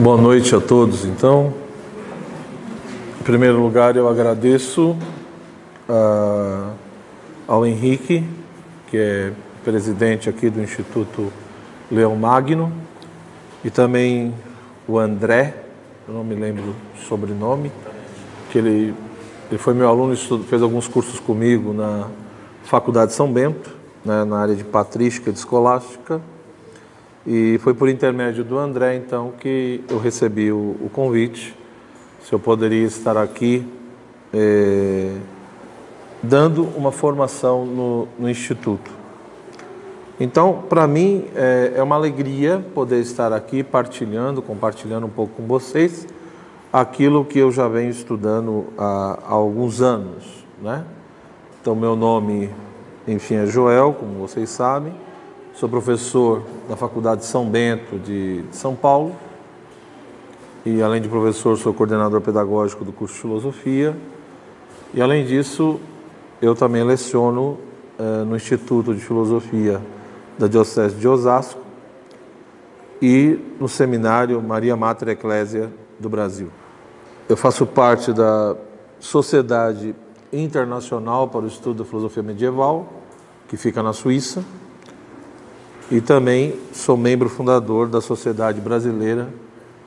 Boa noite a todos. Então, em primeiro lugar, eu agradeço ao Henrique, que é presidente aqui do Instituto Leão Magno, e também o André, eu não me lembro o sobrenome, que ele foi meu aluno, fez alguns cursos comigo na Faculdade São Bento, né, na área de patrística e de escolástica. E foi por intermédio do André, então, que eu recebi o convite, se eu poderia estar aqui dando uma formação no Instituto. Então, para mim, é uma alegria poder estar aqui compartilhando um pouco com vocês aquilo que eu já venho estudando há alguns anos, né? Então, meu nome, enfim, é Joel, como vocês sabem. Sou professor da Faculdade São Bento de São Paulo e, além de professor, sou coordenador pedagógico do curso de Filosofia e, além disso, eu também leciono no Instituto de Filosofia da Diocese de Osasco e no Seminário Maria Mater Ecclesia do Brasil. Eu faço parte da Sociedade Internacional para o Estudo da Filosofia Medieval, que fica na Suíça, e também sou membro fundador da Sociedade Brasileira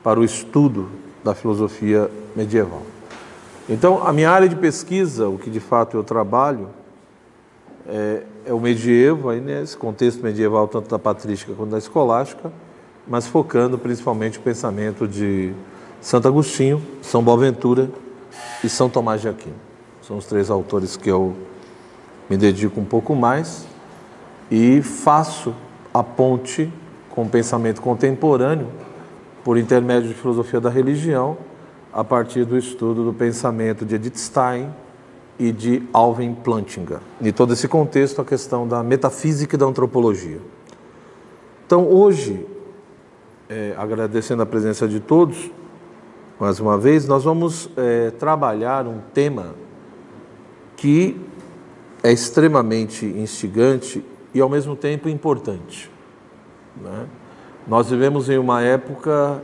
para o Estudo da Filosofia Medieval. Então, a minha área de pesquisa, o que de fato eu trabalho, é o medievo, aí nesse contexto medieval, tanto da patrística quanto da escolástica, mas focando principalmente o pensamento de Santo Agostinho, São Boaventura e São Tomás de Aquino. São os três autores que eu me dedico um pouco mais e faço a ponte com o pensamento contemporâneo por intermédio de filosofia da religião, a partir do estudo do pensamento de Edith Stein e de Alvin Plantinga. E todo esse contexto, a questão da metafísica e da antropologia. Então, hoje, agradecendo a presença de todos, mais uma vez, nós vamos trabalhar um tema que é extremamente instigante e, ao mesmo tempo, importante, né? Nós vivemos em uma época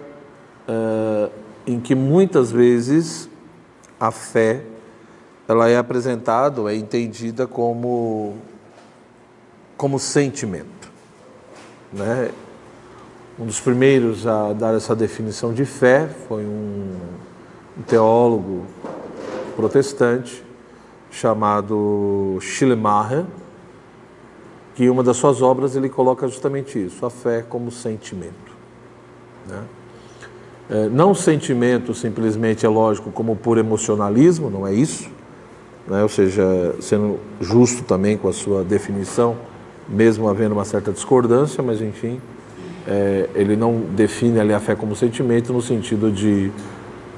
em que, muitas vezes, a fé ela é apresentada, é entendida como sentimento, né? Um dos primeiros a dar essa definição de fé foi um teólogo protestante chamado Schleiermacher, que em uma das suas obras ele coloca justamente isso, a fé como sentimento, né? Não sentimento simplesmente, é lógico, como puro emocionalismo, não é isso, né? Ou seja, sendo justo também com a sua definição, mesmo havendo uma certa discordância, mas enfim, ele não define ali a fé como sentimento no sentido de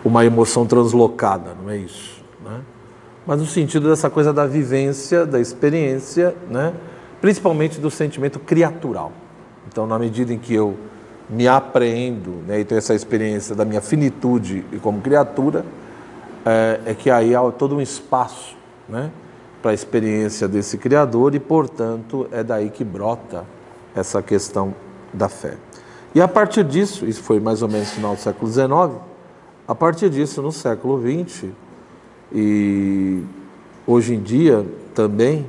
uma emoção translocada, não é isso, né? Mas no sentido dessa coisa da vivência, da experiência, né? Principalmente do sentimento criatural. Então, na medida em que eu me apreendo, né, e tenho essa experiência da minha finitude como criatura, é que aí há todo um espaço, né, para a experiência desse Criador e, portanto, é daí que brota essa questão da fé. E a partir disso, isso foi mais ou menos no final do século XIX, a partir disso, no século XX, e hoje em dia também,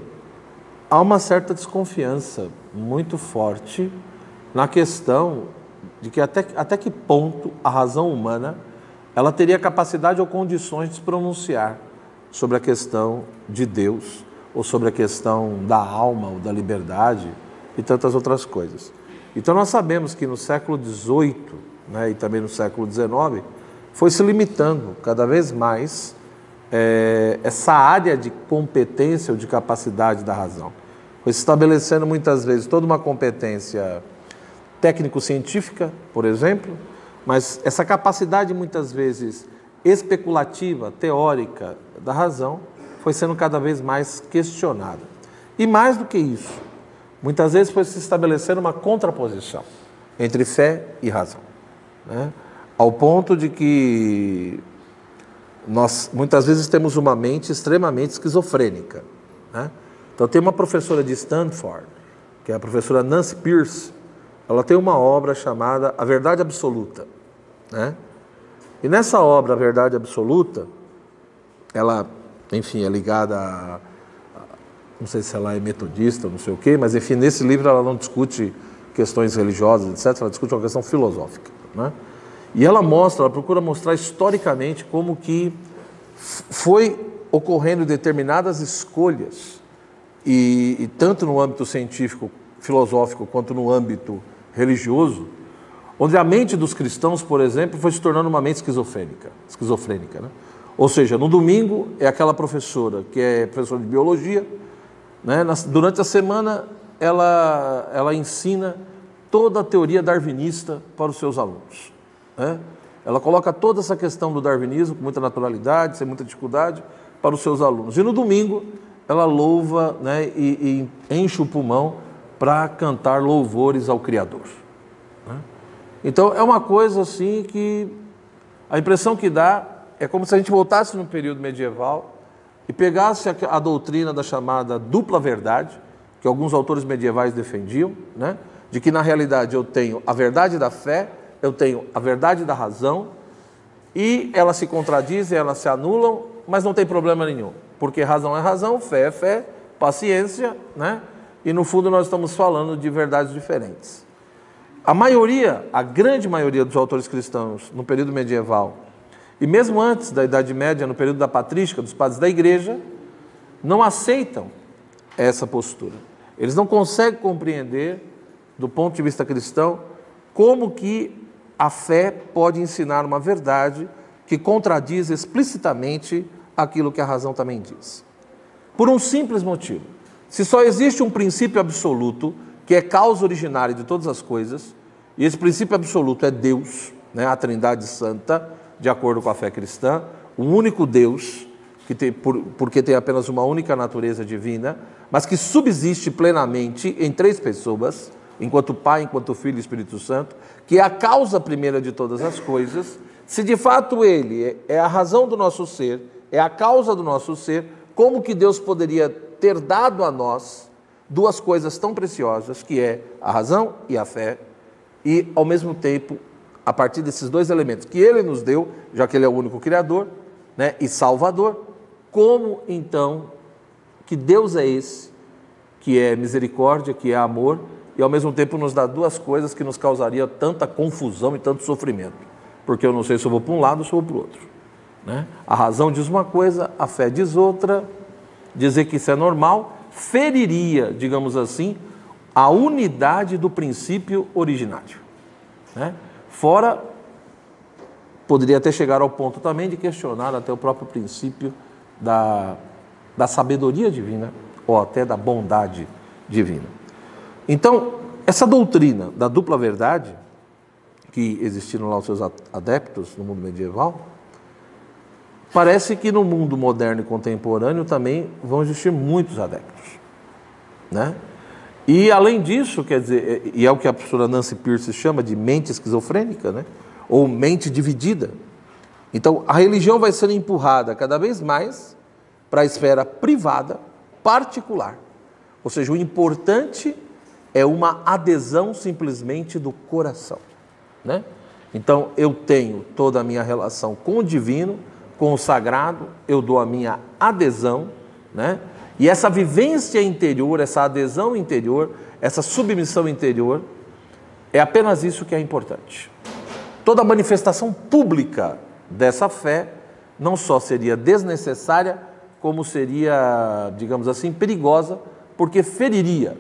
há uma certa desconfiança muito forte na questão de que até que ponto a razão humana ela teria capacidade ou condições de se pronunciar sobre a questão de Deus, ou sobre a questão da alma ou da liberdade e tantas outras coisas. Então nós sabemos que no século XVIII, né, e também no século XIX, foi se limitando cada vez mais essa área de competência ou de capacidade da razão. Foi se estabelecendo muitas vezes toda uma competência técnico-científica, por exemplo, mas essa capacidade muitas vezes especulativa, teórica da razão, foi sendo cada vez mais questionada. E mais do que isso, muitas vezes foi se estabelecendo uma contraposição entre fé e razão, né? Ao ponto de que nós muitas vezes temos uma mente extremamente esquizofrênica, né? Então tem uma professora de Stanford, que é a professora Nancy Pierce, ela tem uma obra chamada A Verdade Absoluta. né? E nessa obra, A Verdade Absoluta, ela, enfim, é ligada a, não sei se ela é metodista, não sei o quê, mas enfim, nesse livro ela não discute questões religiosas, etc., ela discute uma questão filosófica, né? E ela procura mostrar historicamente como que foi ocorrendo determinadas escolhas, e tanto no âmbito científico, filosófico, quanto no âmbito religioso, onde a mente dos cristãos, por exemplo, foi se tornando uma mente esquizofrênica, né? Ou seja, no domingo é aquela professora que é professora de biologia, né? Durante a semana ela ensina toda a teoria darwinista para os seus alunos, né? Ela coloca toda essa questão do darwinismo com muita naturalidade, sem muita dificuldade, para os seus alunos. E no domingo ela louva, né, e enche o pulmão para cantar louvores ao Criador, né? Então é uma coisa assim que a impressão que dá é como se a gente voltasse no período medieval e pegasse a doutrina da chamada dupla verdade, que alguns autores medievais defendiam, né? De que na realidade eu tenho a verdade da fé, eu tenho a verdade da razão, e elas se contradizem, elas se anulam, mas não tem problema nenhum, porque razão é razão, fé é fé, paciência, né? E no fundo nós estamos falando de verdades diferentes. A grande maioria dos autores cristãos no período medieval, e mesmo antes da Idade Média, no período da patrística, dos padres da igreja, não aceitam essa postura. Eles não conseguem compreender, do ponto de vista cristão, como que a fé pode ensinar uma verdade que contradiz explicitamente aquilo que a razão também diz. Por um simples motivo. Se só existe um princípio absoluto, que é causa originária de todas as coisas, e esse princípio absoluto é Deus, né, a Trindade Santa, de acordo com a fé cristã, um único Deus, porque tem apenas uma única natureza divina, mas que subsiste plenamente em três pessoas, enquanto Pai, enquanto Filho e Espírito Santo, que é a causa primeira de todas as coisas. Se de fato Ele é a razão do nosso ser, é a causa do nosso ser, como que Deus poderia ter dado a nós duas coisas tão preciosas, que é a razão e a fé, e ao mesmo tempo, a partir desses dois elementos que Ele nos deu, já que Ele é o único Criador, né, e Salvador, como então que Deus é esse, que é misericórdia, que é amor, e ao mesmo tempo nos dá duas coisas que nos causariam tanta confusão e tanto sofrimento, porque eu não sei se eu vou para um lado ou se eu vou para o outro, né? A razão diz uma coisa, a fé diz outra. Dizer que isso é normal feriria, digamos assim, a unidade do princípio originário, né? Fora, poderia até chegar ao ponto também de questionar até o próprio princípio da sabedoria divina, ou até da bondade divina. Então, essa doutrina da dupla verdade, que existiram lá os seus adeptos no mundo medieval, parece que no mundo moderno e contemporâneo também vão existir muitos adeptos, né? E além disso, quer dizer, e é o que a professora Nancy Pierce chama de mente esquizofrênica, né? Ou mente dividida. Então, a religião vai sendo empurrada cada vez mais para a esfera privada, particular. Ou seja, o importante é uma adesão simplesmente do coração, né? Então, eu tenho toda a minha relação com o divino, com o sagrado, eu dou a minha adesão, né? E essa vivência interior, essa adesão interior, essa submissão interior, é apenas isso que é importante. Toda manifestação pública dessa fé não só seria desnecessária, como seria, digamos assim, perigosa, porque feriria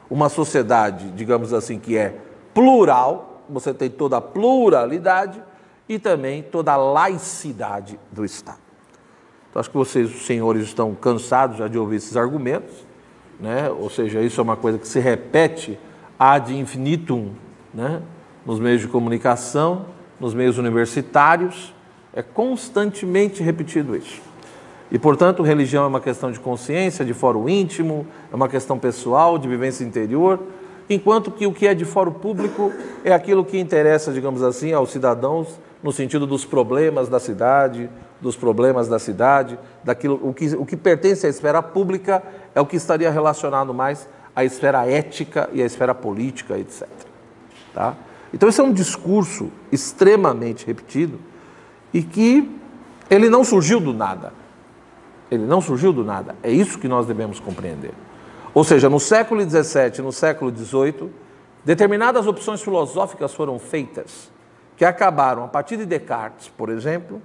uma sociedade, digamos assim, que é plural, você tem toda a pluralidade e também toda a laicidade do Estado. Então, acho que vocês, os senhores, estão cansados já de ouvir esses argumentos, né? Ou seja, isso é uma coisa que se repete ad infinitum, né? Nos meios de comunicação, nos meios universitários, é constantemente repetido isso. E, portanto, religião é uma questão de consciência, de fórum íntimo, é uma questão pessoal, de vivência interior, enquanto que o que é de fórum público é aquilo que interessa, digamos assim, aos cidadãos, no sentido dos problemas da cidade, daquilo, o que pertence à esfera pública é o que estaria relacionado mais à esfera ética e à esfera política, etc. Tá? Então esse é um discurso extremamente repetido e que ele não surgiu do nada. Ele não surgiu do nada. É isso que nós devemos compreender. Ou seja, no século XVII, no século XVIII, determinadas opções filosóficas foram feitas que acabaram, a partir de Descartes, por exemplo,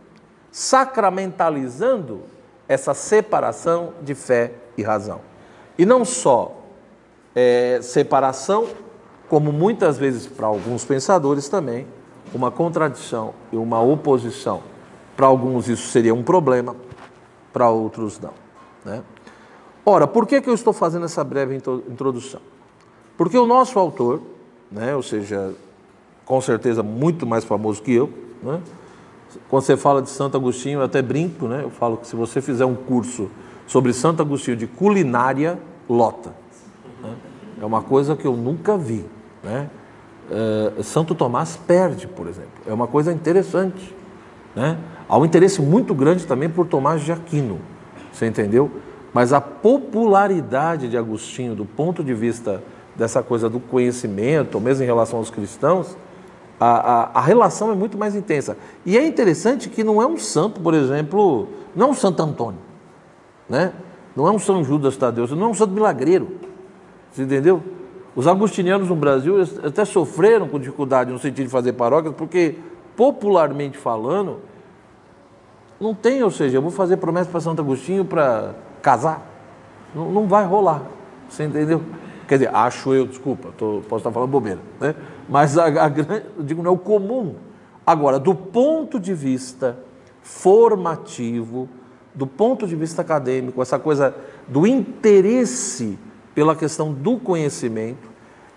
sacramentalizando essa separação de fé e razão. E não só separação, como muitas vezes para alguns pensadores também, uma contradição e uma oposição. Para alguns isso seria um problema, para outros não, né? Ora, por que eu estou fazendo essa breve introdução? Porque o nosso autor, né, ou seja, com certeza muito mais famoso que eu, né? Quando você fala de Santo Agostinho, eu até brinco, né? Eu falo que se você fizer um curso sobre Santo Agostinho de culinária, lota, né? É uma coisa que eu nunca vi, né? Santo Tomás perde, por exemplo. É uma coisa interessante, né? Há um interesse muito grande também por Tomás de Aquino, você entendeu? Mas a popularidade de Agostinho, do ponto de vista dessa coisa do conhecimento, ou mesmo em relação aos cristãos, a relação é muito mais intensa. E é interessante que não é um santo, por exemplo, não é um Santo Antônio, né? Não é um São Judas Tadeu, não é um santo milagreiro, você entendeu? Os agostinianos no Brasil até sofreram com dificuldade no sentido de fazer paróquias, porque, popularmente falando, não tem, ou seja, eu vou fazer promessa para Santo Agostinho para casar. Não vai rolar, você entendeu? Quer dizer, acho eu, desculpa, posso estar falando bobeira, né? Mas eu digo, não é o comum. Agora, do ponto de vista formativo, do ponto de vista acadêmico, essa coisa do interesse pela questão do conhecimento,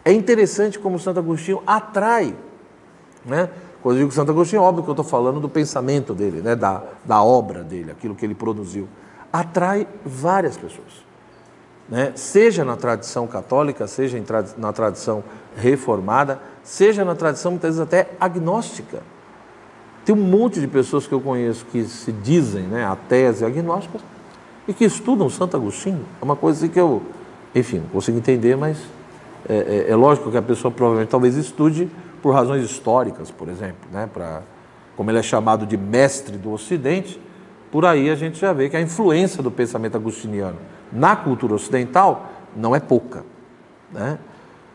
é interessante como Santo Agostinho atrai, né? Quando eu digo Santo Agostinho, é óbvio que eu estou falando do pensamento dele, né? da obra dele, aquilo que ele produziu. Atrai várias pessoas, né? Seja na tradição católica, seja na tradição reformada, seja na tradição muitas vezes até agnóstica. Tem um monte de pessoas que eu conheço que se dizem, né, ateias e agnósticas e que estudam Santo Agostinho. É uma coisa que eu, enfim, não consigo entender, mas é lógico que a pessoa provavelmente talvez estude por razões históricas, por exemplo, né, como ele é chamado de mestre do Ocidente. Por aí a gente já vê que a influência do pensamento agostiniano na cultura ocidental não é pouca, né?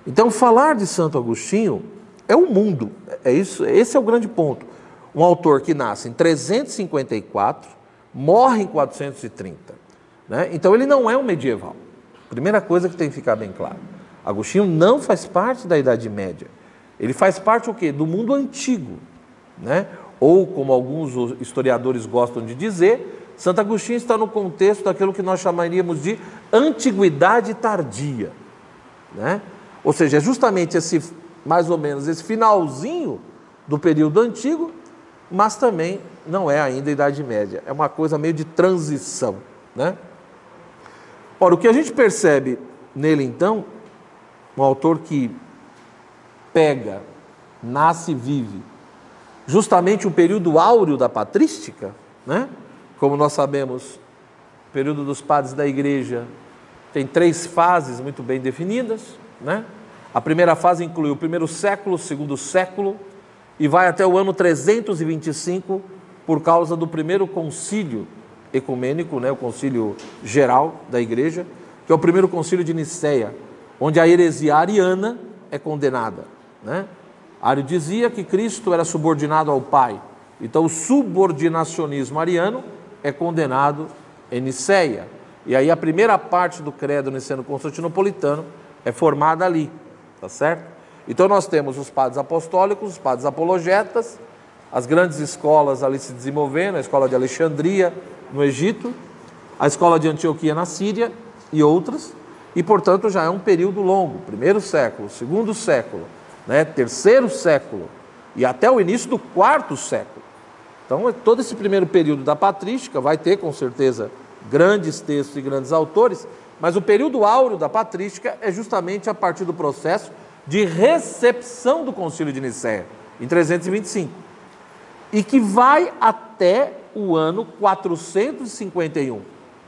Então, falar de Santo Agostinho é um mundo, é isso, esse é o grande ponto. Um autor que nasce em 354, morre em 430, né? Então, ele não é um medieval. Primeira coisa que tem que ficar bem claro. Agostinho não faz parte da Idade Média. Ele faz parte o quê? Do mundo antigo, né? Ou, como alguns historiadores gostam de dizer, Santo Agostinho está no contexto daquilo que nós chamaríamos de antiguidade tardia, né? Ou seja, é justamente mais ou menos esse finalzinho do período antigo, mas também não é ainda a Idade Média. É uma coisa meio de transição, né? Ora, o que a gente percebe nele, então, um autor que pega, nasce e vive justamente o período áureo da patrística, né? Como nós sabemos, o período dos padres da igreja tem 3 fases muito bem definidas, né? A primeira fase inclui o primeiro século, o segundo século, e vai até o ano 325 por causa do primeiro concílio ecumênico, né? O concílio geral da igreja, que é o primeiro concílio de Nicéia, onde a heresia ariana é condenada, né? Ario dizia que Cristo era subordinado ao Pai, então o subordinacionismo ariano é condenado em Nicéia, e aí a primeira parte do credo niceno-constantinopolitano é formada ali, tá certo? Então nós temos os padres apostólicos, os padres apologetas, as grandes escolas ali se desenvolvendo, a escola de Alexandria no Egito, a escola de Antioquia na Síria e outras, e portanto já é um período longo, primeiro século, segundo século, né, terceiro século e até o início do quarto século. Então todo esse primeiro período da patrística vai ter com certeza grandes textos e grandes autores, mas o período áureo da patrística é justamente a partir do processo de recepção do concílio de Nicéia, em 325, e que vai até o ano 451,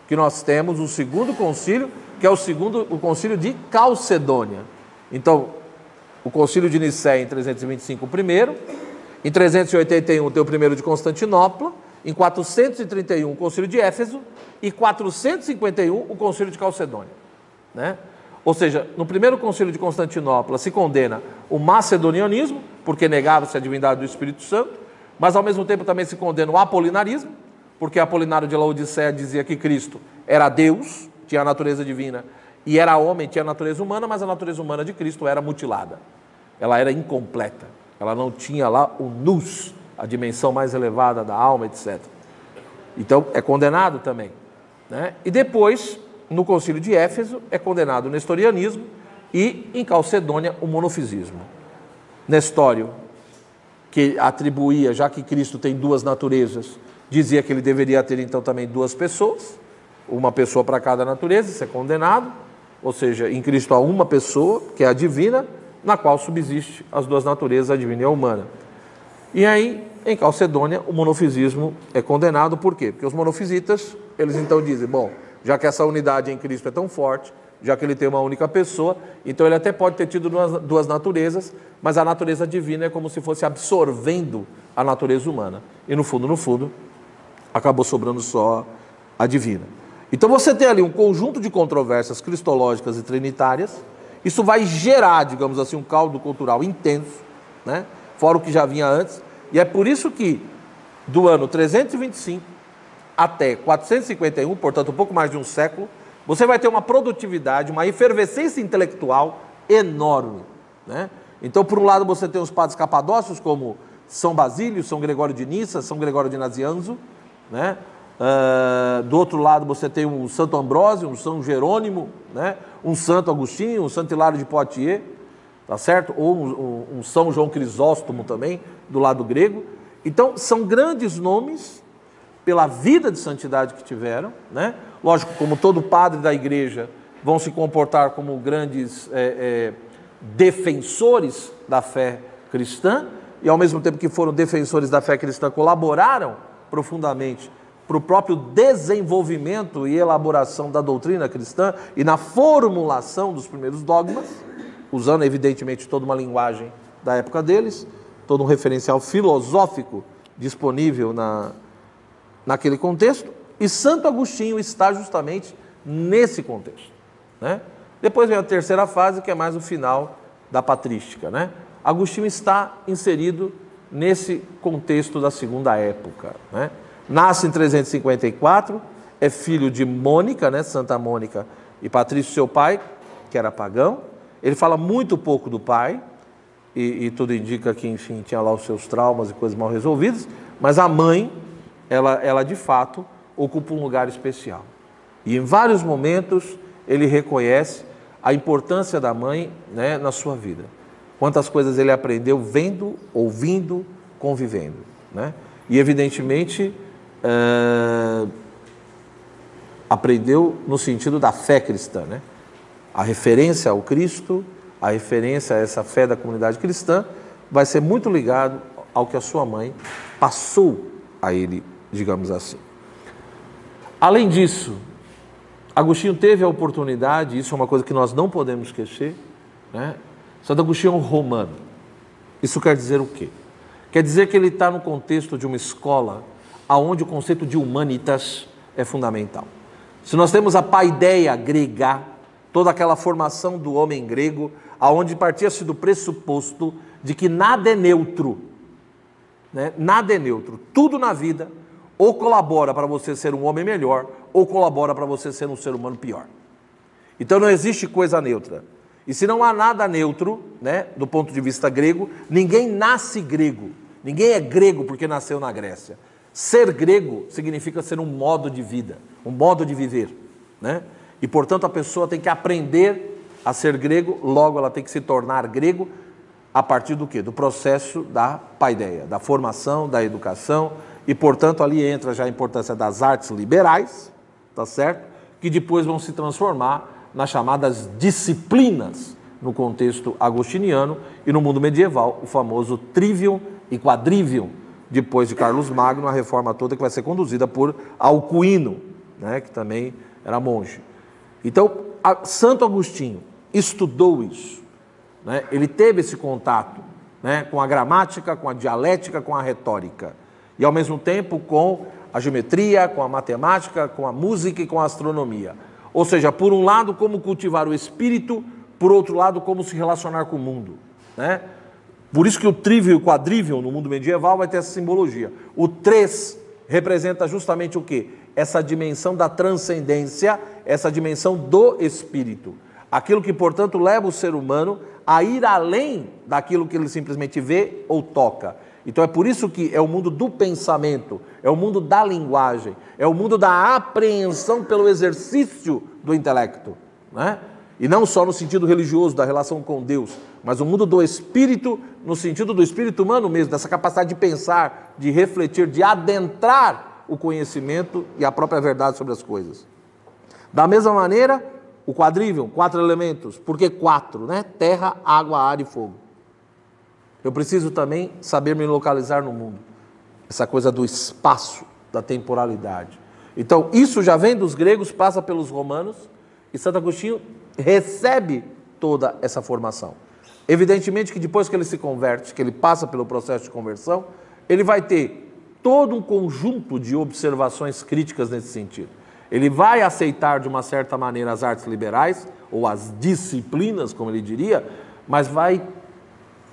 que nós temos o segundo concílio, que é o concílio de Calcedônia. Então, o Concílio de Nicéia em 325 o primeiro, em 381 tem o primeiro de Constantinopla, em 431 o Concílio de Éfeso e 451 o Concílio de Calcedônia, né? Ou seja, no primeiro Concílio de Constantinopla se condena o macedonianismo, porque negava-se a divindade do Espírito Santo, mas ao mesmo tempo também se condena o apolinarismo, porque Apolinário de Laodiceia dizia que Cristo era Deus, tinha a natureza divina, e era homem, tinha a natureza humana, mas a natureza humana de Cristo era mutilada. Ela era incompleta. Ela não tinha lá o nous, a dimensão mais elevada da alma, etc. Então, é condenado também, né? E depois, no Concílio de Éfeso, é condenado o nestorianismo e, em Calcedônia, o monofisismo. Nestório, que atribuía, já que Cristo tem duas naturezas, dizia que ele deveria ter, então, também duas pessoas, uma pessoa para cada natureza, isso é condenado, ou seja, em Cristo há uma pessoa, que é a divina, na qual subsiste as duas naturezas, a divina e a humana. E aí, em Calcedônia, o monofisismo é condenado, por quê? Porque os monofisitas, eles então dizem, bom, já que essa unidade em Cristo é tão forte, já que ele tem uma única pessoa, então ele até pode ter tido duas naturezas, mas a natureza divina é como se fosse absorvendo a natureza humana. E no fundo, acabou sobrando só a divina. Então você tem ali um conjunto de controvérsias cristológicas e trinitárias, isso vai gerar, digamos assim, um caldo cultural intenso, né? Fora o que já vinha antes, e é por isso que do ano 325 até 451, portanto um pouco mais de um século, você vai ter uma produtividade, uma efervescência intelectual enorme, né? Então, por um lado, você tem os padres capadócios, como São Basílio, São Gregório de Nissa, São Gregório de Nazianzo, né? Do outro lado, você tem um Santo Ambrósio, um São Jerônimo, né? Um Santo Agostinho, um Santo Hilário de Poitiers, tá certo? Ou um São João Crisóstomo também, do lado grego. Então, são grandes nomes pela vida de santidade que tiveram, né? Lógico, como todo padre da igreja, vão se comportar como grandes defensores da fé cristã, e ao mesmo tempo que foram defensores da fé cristã, colaboraram profundamente para o próprio desenvolvimento e elaboração da doutrina cristã e na formulação dos primeiros dogmas, usando evidentemente toda uma linguagem da época deles, todo um referencial filosófico disponível naquele contexto, e Santo Agostinho está justamente nesse contexto, né? Depois vem a terceira fase, que é mais o final da patrística, né? Agostinho está inserido nesse contexto da segunda época, né? Nasce em 354, é filho de Mônica, né? Santa Mônica e Patrício, seu pai, que era pagão. Ele fala muito pouco do pai, e tudo indica que, enfim, tinha lá os seus traumas e coisas mal resolvidas, mas a mãe, ela de fato ocupa um lugar especial. E em vários momentos ele reconhece a importância da mãe, né, na sua vida. Quantas coisas ele aprendeu vendo, ouvindo, convivendo, né? E evidentemente aprendeu no sentido da fé cristã, né? A referência ao Cristo, a referência a essa fé da comunidade cristã vai ser muito ligado ao que a sua mãe passou a ele, digamos assim. Além disso, Agostinho teve a oportunidade, isso é uma coisa que nós não podemos esquecer, né? Santo Agostinho é um romano. Isso quer dizer o quê? Quer dizer que ele está no contexto de uma escola onde o conceito de humanitas é fundamental. Se nós temos a paideia grega, toda aquela formação do homem grego, aonde partia-se do pressuposto de que nada é neutro, né? Nada é neutro. Tudo na vida ou colabora para você ser um homem melhor, ou colabora para você ser um ser humano pior. Então não existe coisa neutra. E se não há nada neutro, né, do ponto de vista grego, ninguém nasce grego. Ninguém é grego porque nasceu na Grécia. Ser grego significa ser um modo de vida, um modo de viver, né? E, portanto, a pessoa tem que aprender a ser grego, logo ela tem que se tornar grego a partir do quê? Do processo da paideia, da formação, da educação, e, portanto, ali entra já a importância das artes liberais, tá certo? Que depois vão se transformar nas chamadas disciplinas no contexto agostiniano e no mundo medieval, o famoso trivium e quadrivium, depois de Carlos Magno, a reforma toda que vai ser conduzida por Alcuino, né, que também era monge. Então, Santo Agostinho estudou isso, né? Ele teve esse contato, né, com a gramática, com a dialética, com a retórica. E ao mesmo tempo com a geometria, com a matemática, com a música e com a astronomia. Ou seja, por um lado, como cultivar o espírito, por outro lado, como se relacionar com o mundo, né? Por isso que o trivium e o quadrivium no mundo medieval vai ter essa simbologia. O 3 representa justamente o quê? Essa dimensão da transcendência, essa dimensão do espírito. Aquilo que, portanto, leva o ser humano a ir além daquilo que ele simplesmente vê ou toca. Então é por isso que é o mundo do pensamento, é o mundo da linguagem, é o mundo da apreensão pelo exercício do intelecto, né? E não só no sentido religioso, da relação com Deus, mas o mundo do espírito, no sentido do espírito humano mesmo, dessa capacidade de pensar, de refletir, de adentrar o conhecimento e a própria verdade sobre as coisas. Da mesma maneira, o quadrivium, 4 elementos. Por que 4, né? Terra, água, ar e fogo. Eu preciso também saber me localizar no mundo. Essa coisa do espaço, da temporalidade. Então, isso já vem dos gregos, passa pelos romanos, e Santo Agostinho recebe toda essa formação. Evidentemente que depois que ele se converte, que ele passa pelo processo de conversão, ele vai ter todo um conjunto de observações críticas nesse sentido. Ele vai aceitar de uma certa maneira as artes liberais, ou as disciplinas, como ele diria, mas vai,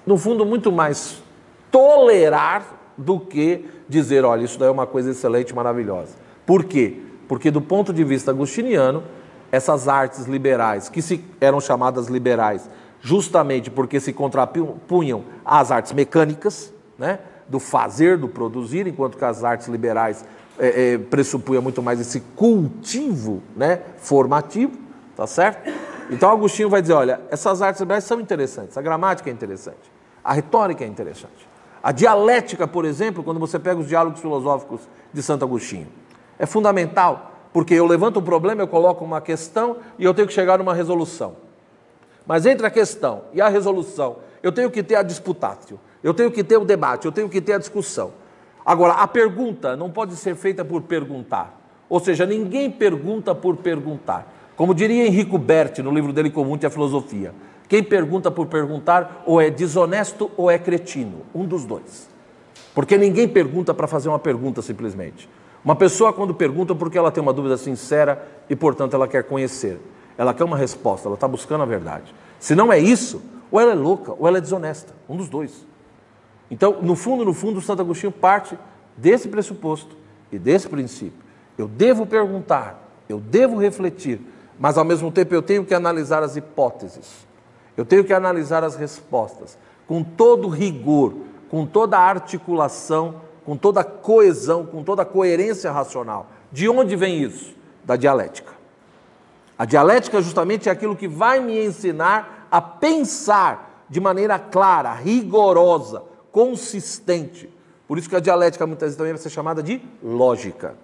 no fundo, muito mais tolerar do que dizer, olha, isso daí é uma coisa excelente, maravilhosa. Por quê? Porque do ponto de vista agostiniano, essas artes liberais, que eram chamadas liberais justamente porque se contrapunham às artes mecânicas, né, do fazer, do produzir, enquanto que as artes liberais pressupunham muito mais esse cultivo, né, formativo, tá certo? Então Agostinho vai dizer, olha, essas artes liberais são interessantes, a gramática é interessante, a retórica é interessante. A dialética, por exemplo, quando você pega os diálogos filosóficos de Santo Agostinho, é fundamental, porque eu levanto um problema, eu coloco uma questão e eu tenho que chegar numa resolução. Mas entre a questão e a resolução, eu tenho que ter a disputatio, eu tenho que ter o debate, eu tenho que ter a discussão. Agora, a pergunta não pode ser feita por perguntar. Ou seja, ninguém pergunta por perguntar. Como diria Enrico Berti no livro dele Comum e a Filosofia, quem pergunta por perguntar ou é desonesto ou é cretino, um dos dois. Porque ninguém pergunta para fazer uma pergunta simplesmente. Uma pessoa quando pergunta porque ela tem uma dúvida sincera e, portanto, ela quer conhecer. Ela quer uma resposta, ela está buscando a verdade. Se não é isso, ou ela é louca ou ela é desonesta, um dos dois. Então, no fundo, Santo Agostinho parte desse pressuposto e desse princípio. Eu devo perguntar, eu devo refletir, mas ao mesmo tempo eu tenho que analisar as hipóteses. Eu tenho que analisar as respostas com todo rigor, com toda a articulação, com toda a coesão, com toda a coerência racional. De onde vem isso? Da dialética. A dialética justamente é aquilo que vai me ensinar a pensar de maneira clara, rigorosa, consistente. Por isso que a dialética muitas vezes também vai ser chamada de lógica.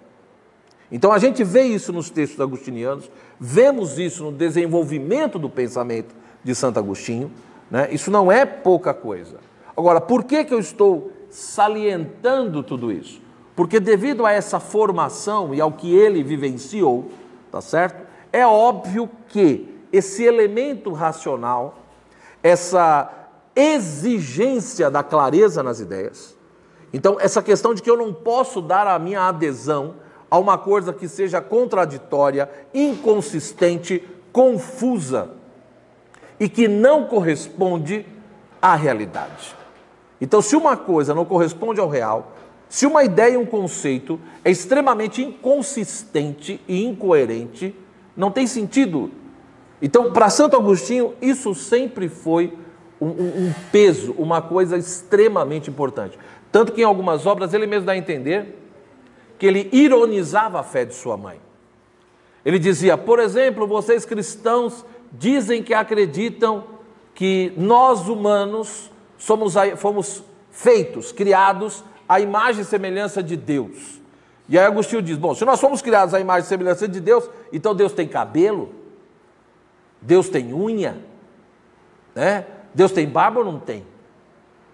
Então a gente vê isso nos textos agostinianos, vemos isso no desenvolvimento do pensamento de Santo Agostinho, né? Isso não é pouca coisa. Agora, por que eu estou salientando tudo isso? Porque devido a essa formação e ao que ele vivenciou, tá certo? É óbvio que esse elemento racional, essa exigência da clareza nas ideias, então essa questão de que eu não posso dar a minha adesão a uma coisa que seja contraditória, inconsistente, confusa e que não corresponde à realidade. Então, se uma coisa não corresponde ao real, se uma ideia e um conceito é extremamente inconsistente e incoerente, não tem sentido. Então, para Santo Agostinho, isso sempre foi um peso, uma coisa extremamente importante. Tanto que em algumas obras ele mesmo dá a entender que ele ironizava a fé de sua mãe. Ele dizia, por exemplo, vocês cristãos dizem que acreditam que nós humanos fomos feitos, criados à imagem e semelhança de Deus. E aí Agostinho diz, bom, se nós somos criados à imagem e semelhança de Deus, então Deus tem cabelo? Deus tem unha? Né? Deus tem barba ou não tem?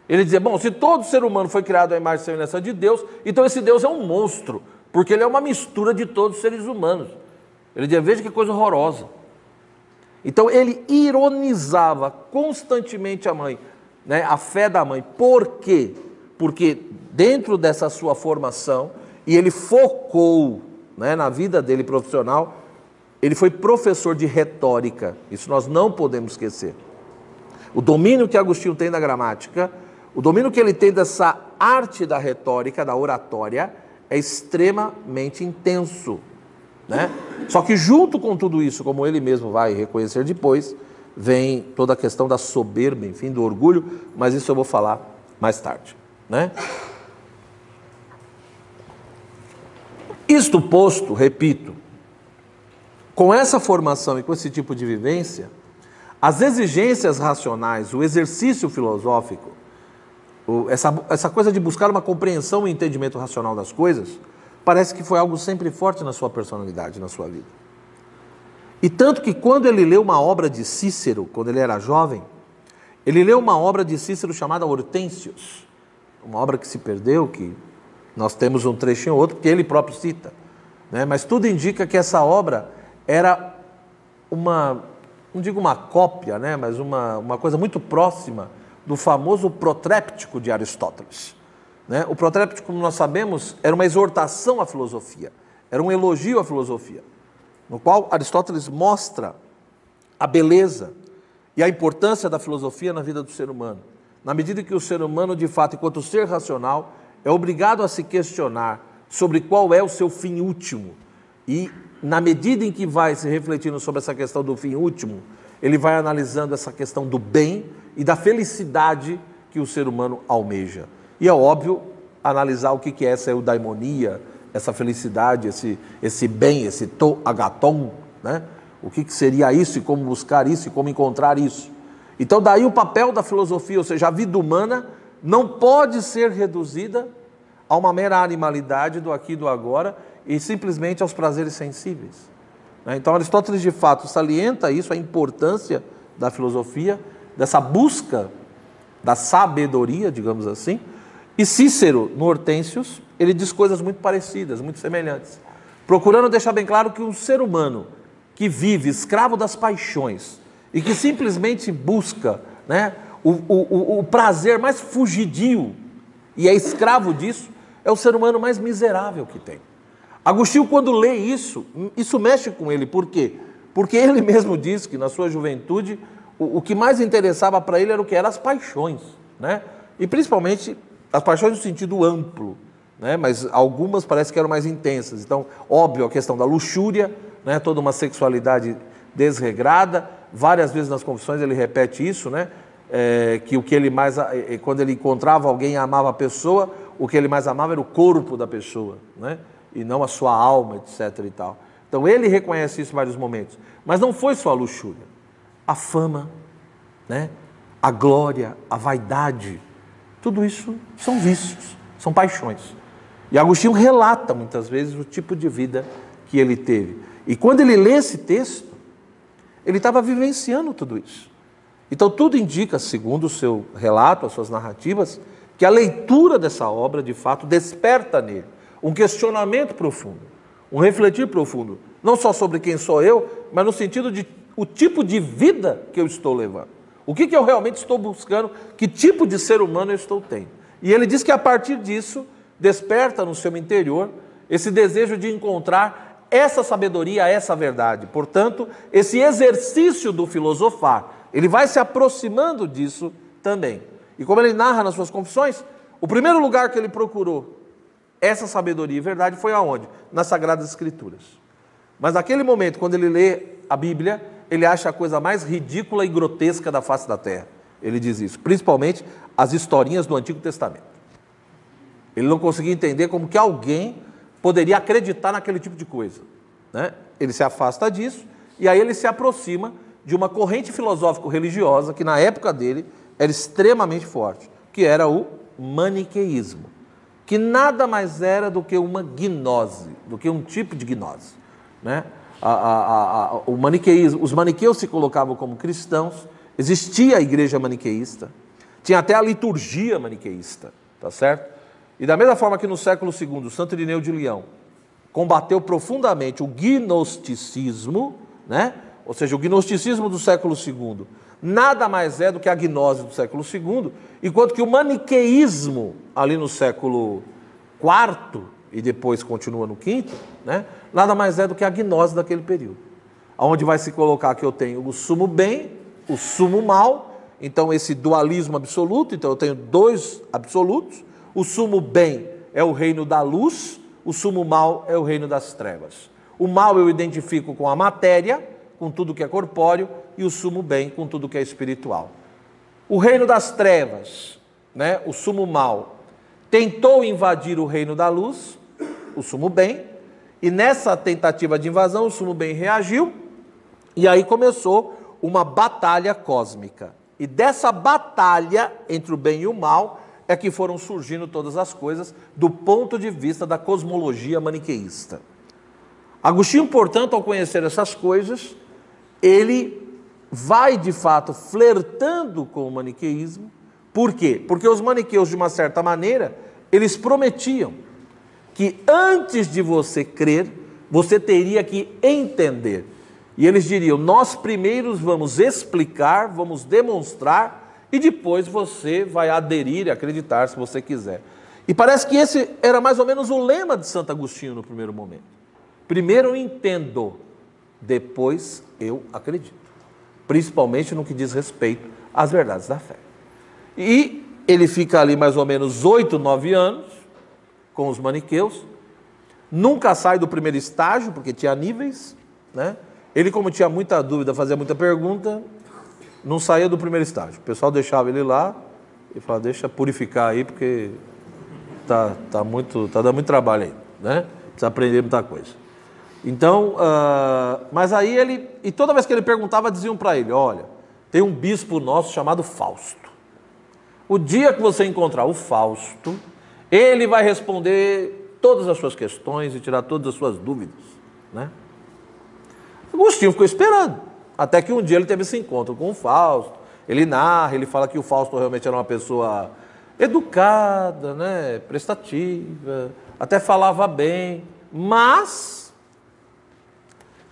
Ele dizia, bom, se todo ser humano foi criado à imagem e semelhança de Deus, então esse Deus é um monstro, porque ele é uma mistura de todos os seres humanos. Ele dizia, veja que coisa horrorosa. Então ele ironizava constantemente a mãe, né, a fé da mãe. Por quê? Porque dentro dessa sua formação, e ele focou, né, na vida dele profissional, ele foi professor de retórica. Isso nós não podemos esquecer. O domínio que Agostinho tem da gramática, o domínio que ele tem dessa arte da retórica, da oratória, é extremamente intenso, né? Só que junto com tudo isso, como ele mesmo vai reconhecer depois, vem toda a questão da soberba, enfim, do orgulho, mas isso eu vou falar mais tarde, né? Isto posto, repito, com essa formação e com esse tipo de vivência, as exigências racionais, o exercício filosófico, essa coisa de buscar uma compreensão e entendimento racional das coisas, parece que foi algo sempre forte na sua personalidade, na sua vida. E tanto que quando ele leu uma obra de Cícero, quando ele era jovem, ele leu uma obra de Cícero chamada Hortênsios, uma obra que se perdeu, que nós temos um trechinho ou outro, que ele próprio cita, né? Mas tudo indica que essa obra era uma, não digo uma cópia, né? Mas uma coisa muito próxima do famoso Protréptico de Aristóteles, né? O Protréptico, como nós sabemos, era uma exortação à filosofia, era um elogio à filosofia, no qual Aristóteles mostra a beleza e a importância da filosofia na vida do ser humano, na medida que o ser humano, de fato, enquanto ser racional, é obrigado a se questionar sobre qual é o seu fim último. E, na medida em que vai se refletindo sobre essa questão do fim último, ele vai analisando essa questão do bem e da felicidade que o ser humano almeja. E é óbvio analisar o que é essa eudaimonia, essa felicidade, esse bem, esse to agaton, né? O que seria isso e como buscar isso e como encontrar isso. Então daí o papel da filosofia, ou seja, a vida humana não pode ser reduzida a uma mera animalidade do aqui e do agora e simplesmente aos prazeres sensíveis. Então Aristóteles de fato salienta isso, a importância da filosofia, dessa busca da sabedoria, digamos assim. E Cícero, no Hortênsios, ele diz coisas muito parecidas, muito semelhantes, procurando deixar bem claro que um ser humano que vive escravo das paixões e que simplesmente busca, né, o prazer mais fugidio e é escravo disso, é o ser humano mais miserável que tem. Agostinho, quando lê isso mexe com ele. Por quê? Porque ele mesmo diz que na sua juventude o que mais interessava para ele era o que? Eram as paixões, né? E principalmente as paixões no sentido amplo, né? Mas algumas parece que eram mais intensas. Então, óbvio, a questão da luxúria, né? Toda uma sexualidade desregrada. Várias vezes nas confissões ele repete isso, né? Que o que ele mais, quando ele encontrava alguém e amava a pessoa, o que ele mais amava era o corpo da pessoa, né? E não a sua alma, etc. e tal. Então ele reconhece isso em vários momentos. Mas não foi só a luxúria. A fama, né? A glória, a vaidade, tudo isso são vícios, são paixões. E Agostinho relata muitas vezes o tipo de vida que ele teve. E quando ele lê esse texto, ele estava vivenciando tudo isso. Então tudo indica, segundo o seu relato, as suas narrativas, que a leitura dessa obra, de fato, desperta nele um questionamento profundo, um refletir profundo, não só sobre quem sou eu, mas no sentido de o tipo de vida que eu estou levando. O que eu realmente estou buscando, que tipo de ser humano eu estou tendo. E ele diz que a partir disso, desperta no seu interior esse desejo de encontrar essa sabedoria, essa verdade. Portanto, esse exercício do filosofar, ele vai se aproximando disso também. E como ele narra nas suas confissões, o primeiro lugar que ele procurou essa sabedoria e verdade foi aonde? Nas Sagradas Escrituras. Mas naquele momento, quando ele lê a Bíblia, ele acha a coisa mais ridícula e grotesca da face da terra. Ele diz isso, principalmente as historinhas do Antigo Testamento. Ele não conseguia entender como que alguém poderia acreditar naquele tipo de coisa, né? Ele se afasta disso e aí ele se aproxima de uma corrente filosófico-religiosa que na época dele era extremamente forte, que era o maniqueísmo, que nada mais era do que uma gnose, do que um tipo de gnose, né? O maniqueísmo, os maniqueus se colocavam como cristãos, existia a igreja maniqueísta, tinha até a liturgia maniqueísta, tá certo? E da mesma forma que no século II, Santo Irineu de Leão combateu profundamente o gnosticismo, né? Ou seja, o gnosticismo do século II nada mais é do que a gnose do século II, enquanto que o maniqueísmo ali no século IV, e depois continua no V, né, nada mais é do que a gnose daquele período. Onde vai se colocar que eu tenho o sumo bem, o sumo mal, então esse dualismo absoluto, então eu tenho dois absolutos, o sumo bem é o reino da luz, o sumo mal é o reino das trevas. O mal eu identifico com a matéria, com tudo que é corpóreo, e o sumo bem com tudo que é espiritual. O reino das trevas, né, o sumo mal, tentou invadir o reino da luz, o sumo bem, e nessa tentativa de invasão o sumo bem reagiu, e aí começou uma batalha cósmica. E dessa batalha entre o bem e o mal é que foram surgindo todas as coisas do ponto de vista da cosmologia maniqueísta. Agostinho, portanto, ao conhecer essas coisas, ele vai, de fato, flertando com o maniqueísmo. Por quê? Porque os maniqueus, de uma certa maneira, eles prometiam que antes de você crer, você teria que entender. E eles diriam, nós primeiros vamos explicar, vamos demonstrar, e depois você vai aderir e acreditar se você quiser. E parece que esse era mais ou menos o lema de Santo Agostinho no primeiro momento. Primeiro eu entendo, depois eu acredito. Principalmente no que diz respeito às verdades da fé. E ele fica ali mais ou menos 8, 9 anos com os maniqueus, nunca sai do primeiro estágio, porque tinha níveis, né? Ele, como tinha muita dúvida, fazia muita pergunta, não saía do primeiro estágio. O pessoal deixava ele lá e falava, deixa purificar aí, porque tá dando muito trabalho aí, né? Precisa aprender muita coisa. Então, mas aí ele, e toda vez que ele perguntava, diziam para ele, olha, tem um bispo nosso chamado Fausto. O dia que você encontrar o Fausto, ele vai responder todas as suas questões e tirar todas as suas dúvidas, né? Agostinho ficou esperando, até que um dia ele teve esse encontro com o Fausto. Ele narra, ele fala que o Fausto realmente era uma pessoa educada, né, prestativa, até falava bem, mas,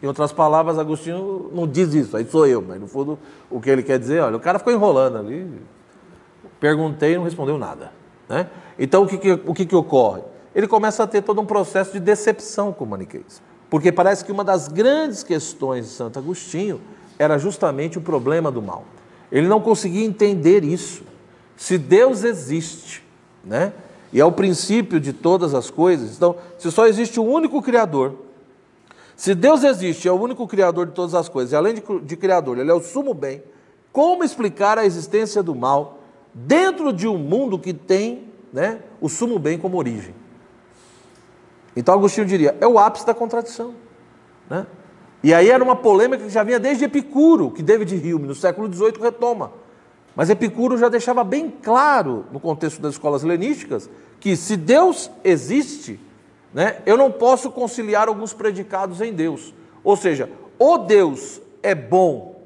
em outras palavras, Agostinho não diz isso, aí sou eu, mas no fundo o que ele quer dizer, olha, o cara ficou enrolando ali, perguntei e não respondeu nada, né? Então o que ocorre? Ele começa a ter todo um processo de decepção com o maniqueísmo. Porque parece que uma das grandes questões de Santo Agostinho era justamente o problema do mal. Ele não conseguia entender isso. Se Deus existe, né? E é o princípio de todas as coisas, então, se só existe um único Criador, se Deus existe, é o único Criador de todas as coisas, e além de Criador, Ele é o sumo bem, como explicar a existência do mal dentro de um mundo que tem, né, o sumo bem como origem? Então Agostinho diria, é o ápice da contradição, né? E aí era uma polêmica que já vinha desde Epicuro, que David Hume, no século XVIII, retoma. Mas Epicuro já deixava bem claro, no contexto das escolas helenísticas, que se Deus existe, né, eu não posso conciliar alguns predicados em Deus. Ou seja, ou Deus é bom,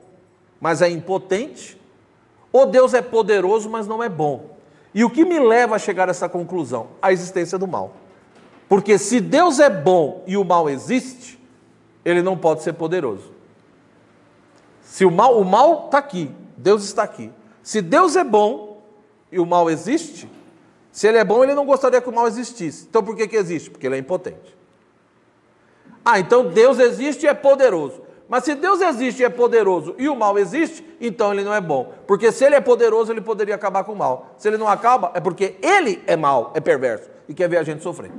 mas é impotente, ou Deus é poderoso, mas não é bom. E o que me leva a chegar a essa conclusão? A existência do mal. Porque se Deus é bom e o mal existe, ele não pode ser poderoso. Se o mal está aqui, Deus está aqui. Se Deus é bom e o mal existe, se ele é bom, ele não gostaria que o mal existisse. Então por que existe? Porque ele é impotente. Então Deus existe e é poderoso. Mas se Deus existe e é poderoso e o mal existe, então ele não é bom. Porque se ele é poderoso, ele poderia acabar com o mal. Se ele não acaba, é porque ele é mau, é perverso e quer ver a gente sofrer.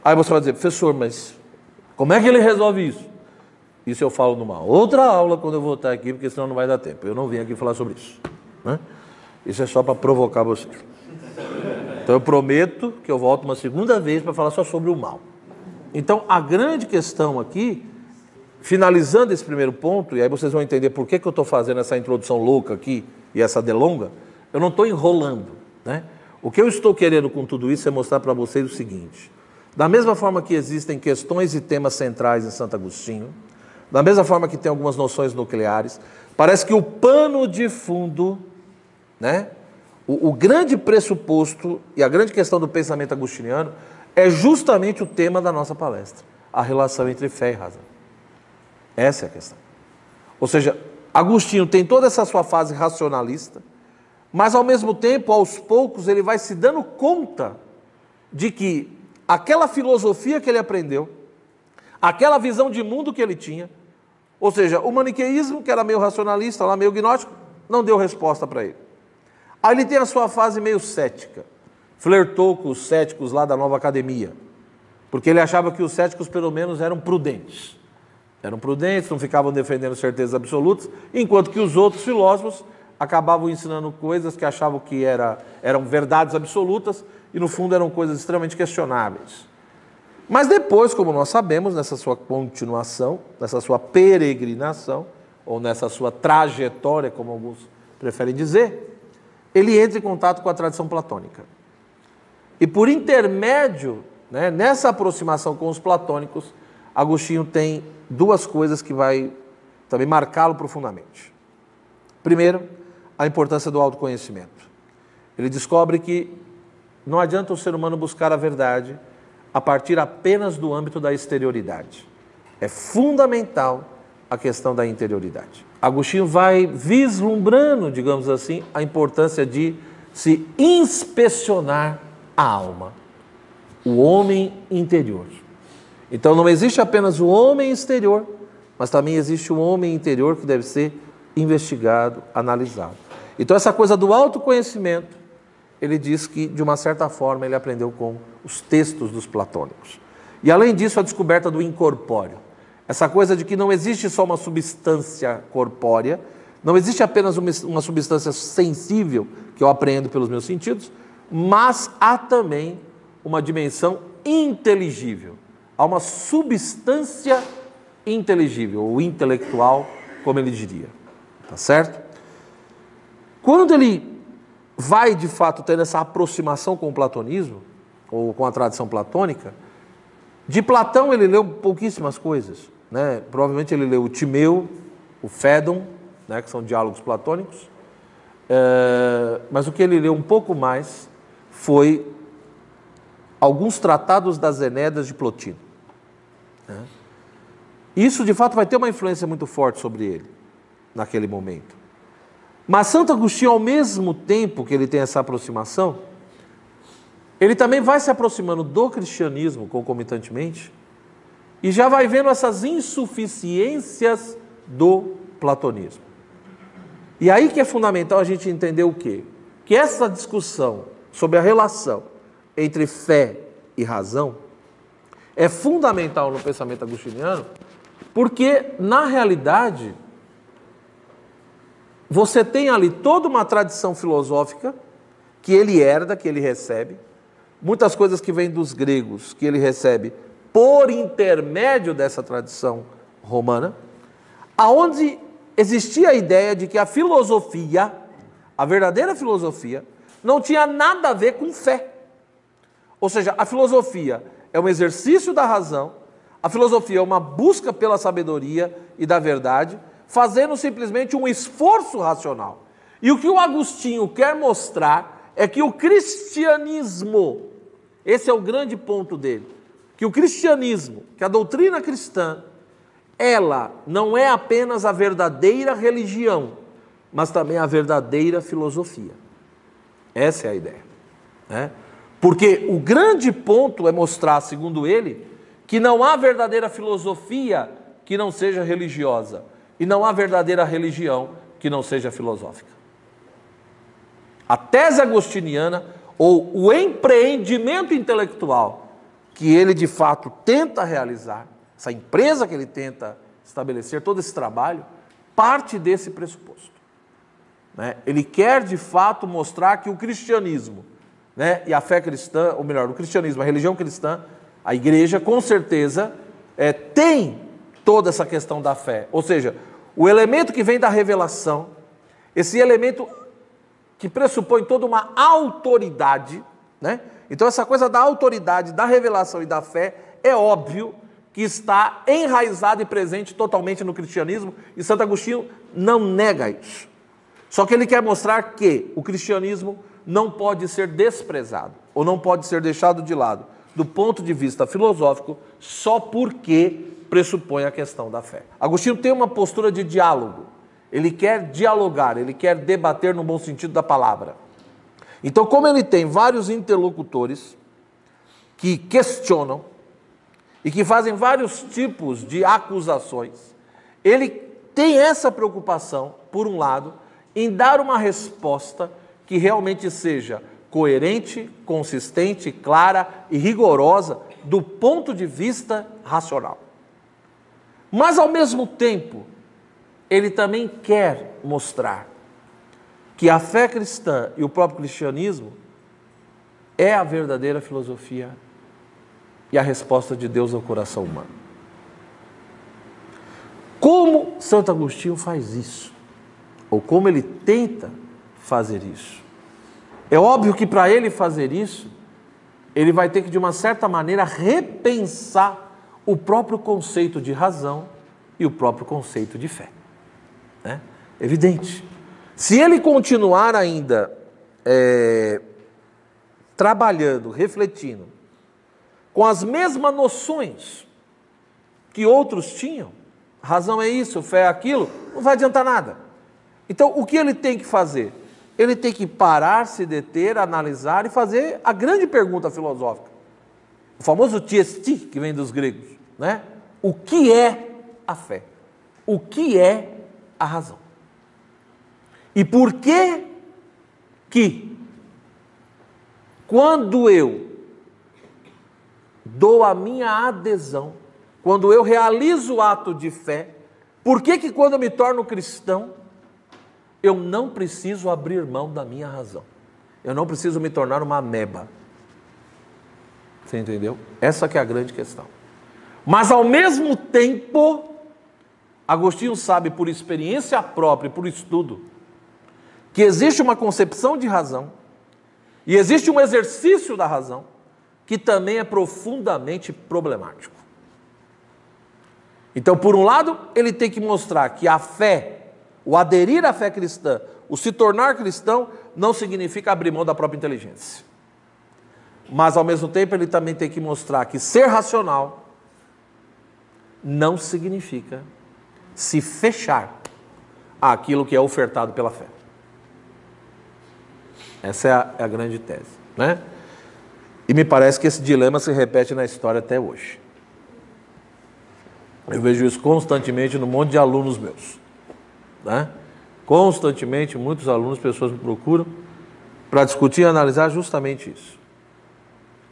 Aí você vai dizer, professor, mas como é que ele resolve isso? Isso eu falo numa outra aula quando eu voltar aqui, porque senão não vai dar tempo. Eu não vim aqui falar sobre isso, né? Isso é só para provocar vocês. Então eu prometo que eu volto uma segunda vez para falar só sobre o mal. Então a grande questão aqui, finalizando esse primeiro ponto, e aí vocês vão entender por que eu estou fazendo essa introdução louca aqui e essa delonga, eu não estou enrolando, né? O que eu estou querendo com tudo isso é mostrar para vocês o seguinte: da mesma forma que existem questões e temas centrais em Santo Agostinho, da mesma forma que tem algumas noções nucleares, parece que o pano de fundo, né, o grande pressuposto e a grande questão do pensamento agostiniano é justamente o tema da nossa palestra, a relação entre fé e razão. Essa é a questão. Ou seja, Agostinho tem toda essa sua fase racionalista, mas ao mesmo tempo, aos poucos, ele vai se dando conta de que aquela filosofia que ele aprendeu, aquela visão de mundo que ele tinha, ou seja, o maniqueísmo, que era meio racionalista, lá meio gnóstico, não deu resposta para ele. Aí ele tem a sua fase meio cética, flertou com os céticos lá da Nova Academia, porque ele achava que os céticos pelo menos eram prudentes. Eram prudentes, não ficavam defendendo certezas absolutas, enquanto que os outros filósofos acabavam ensinando coisas que achavam que eram verdades absolutas e no fundo eram coisas extremamente questionáveis. Mas depois, como nós sabemos, nessa sua continuação, nessa sua peregrinação, ou nessa sua trajetória, como alguns preferem dizer, ele entra em contato com a tradição platônica. E por intermédio, nessa aproximação com os platônicos, Agostinho tem duas coisas que vai também marcá-lo profundamente. Primeiro, a importância do autoconhecimento. Ele descobre que não adianta o ser humano buscar a verdade a partir apenas do âmbito da exterioridade. É fundamental a questão da interioridade. Agostinho vai vislumbrando, digamos assim, a importância de se inspecionar a alma, o homem interior. Então não existe apenas o homem exterior, mas também existe o homem interior que deve ser investigado, analisado. Então essa coisa do autoconhecimento, ele diz que de uma certa forma ele aprendeu com os textos dos platônicos. E além disso a descoberta do incorpóreo. Essa coisa de que não existe só uma substância corpórea, não existe apenas uma substância sensível que eu apreendo pelos meus sentidos, mas há também uma dimensão inteligível. Há uma substância inteligível, ou intelectual, como ele diria. Tá certo? Quando ele vai, de fato, tendo essa aproximação com o platonismo, ou com a tradição platônica, de Platão ele leu pouquíssimas coisas. Provavelmente ele leu o Timeu, o Fédon, que são diálogos platônicos, mas o que ele leu um pouco mais foi alguns tratados das Enéidas de Plotino. Isso, de fato, vai ter uma influência muito forte sobre ele, naquele momento. Mas Santo Agostinho, ao mesmo tempo que ele tem essa aproximação, ele também vai se aproximando do cristianismo concomitantemente e já vai vendo essas insuficiências do platonismo. E aí que é fundamental a gente entender o quê? Que essa discussão sobre a relação entre fé e razão é fundamental no pensamento agostiniano, porque, na realidade, você tem ali toda uma tradição filosófica que ele herda, que ele recebe, muitas coisas que vêm dos gregos, que ele recebe por intermédio dessa tradição romana, aonde existia a ideia de que a filosofia, a verdadeira filosofia, não tinha nada a ver com fé. Ou seja, a filosofia é um exercício da razão, a filosofia é uma busca pela sabedoria e da verdade, fazendo simplesmente um esforço racional. E o que o Agostinho quer mostrar é que o cristianismo, esse é o grande ponto dele, que o cristianismo, que a doutrina cristã, ela não é apenas a verdadeira religião, mas também a verdadeira filosofia. Essa é a ideia. Porque o grande ponto é mostrar, segundo ele, que não há verdadeira filosofia que não seja religiosa, e não há verdadeira religião que não seja filosófica. A tese agostiniana, ou o empreendimento intelectual que ele de fato tenta realizar, essa empresa que ele tenta estabelecer, todo esse trabalho, parte desse pressuposto. Ele quer de fato mostrar que o cristianismo, e a fé cristã, ou melhor, o cristianismo, a religião cristã, a igreja, com certeza, tem toda essa questão da fé. Ou seja, o elemento que vem da revelação, esse elemento que pressupõe toda uma autoridade, Então essa coisa da autoridade, da revelação e da fé, é óbvio que está enraizado e presente totalmente no cristianismo, e Santo Agostinho não nega isso. Só que ele quer mostrar que o cristianismo não pode ser desprezado, ou não pode ser deixado de lado, do ponto de vista filosófico só porque pressupõe a questão da fé. Agostinho tem uma postura de diálogo. Ele quer dialogar, ele quer debater no bom sentido da palavra. Então, como ele tem vários interlocutores que questionam e que fazem vários tipos de acusações, ele tem essa preocupação, por um lado, em dar uma resposta que realmente seja coerente, consistente, clara e rigorosa do ponto de vista racional. Mas, ao mesmo tempo, ele também quer mostrar que a fé cristã e o próprio cristianismo é a verdadeira filosofia e a resposta de Deus ao coração humano. Como Santo Agostinho faz isso? Ou como ele tenta fazer isso? É óbvio que para ele fazer isso, ele vai ter que, de uma certa maneira, repensar o próprio conceito de razão e o próprio conceito de fé. Né? Evidente. Se ele continuar ainda trabalhando, refletindo, com as mesmas noções que outros tinham, razão é isso, fé é aquilo, não vai adiantar nada. Então, o que ele tem que fazer? Ele tem que parar, se deter, analisar e fazer a grande pergunta filosófica. O famoso tiesti, que vem dos gregos, né? O que é a fé? O que é a razão? E por que quando eu dou a minha adesão, quando eu realizo o ato de fé, por que quando eu me torno cristão, eu não preciso abrir mão da minha razão? Eu não preciso me tornar uma ameba. Você entendeu? Essa que é a grande questão. Mas, ao mesmo tempo, Agostinho sabe por experiência própria e por estudo que existe uma concepção de razão e existe um exercício da razão que também é profundamente problemático. Então, por um lado, ele tem que mostrar que a fé, o aderir à fé cristã, o se tornar cristão, não significa abrir mão da própria inteligência. Mas, ao mesmo tempo, ele também tem que mostrar que ser racional não significa se fechar àquilo que é ofertado pela fé. Essa é a grande tese, né? E me parece que esse dilema se repete na história até hoje. Eu vejo isso constantemente num monte de alunos meus, né? Constantemente, muitos alunos, pessoas me procuram para discutir e analisar justamente isso.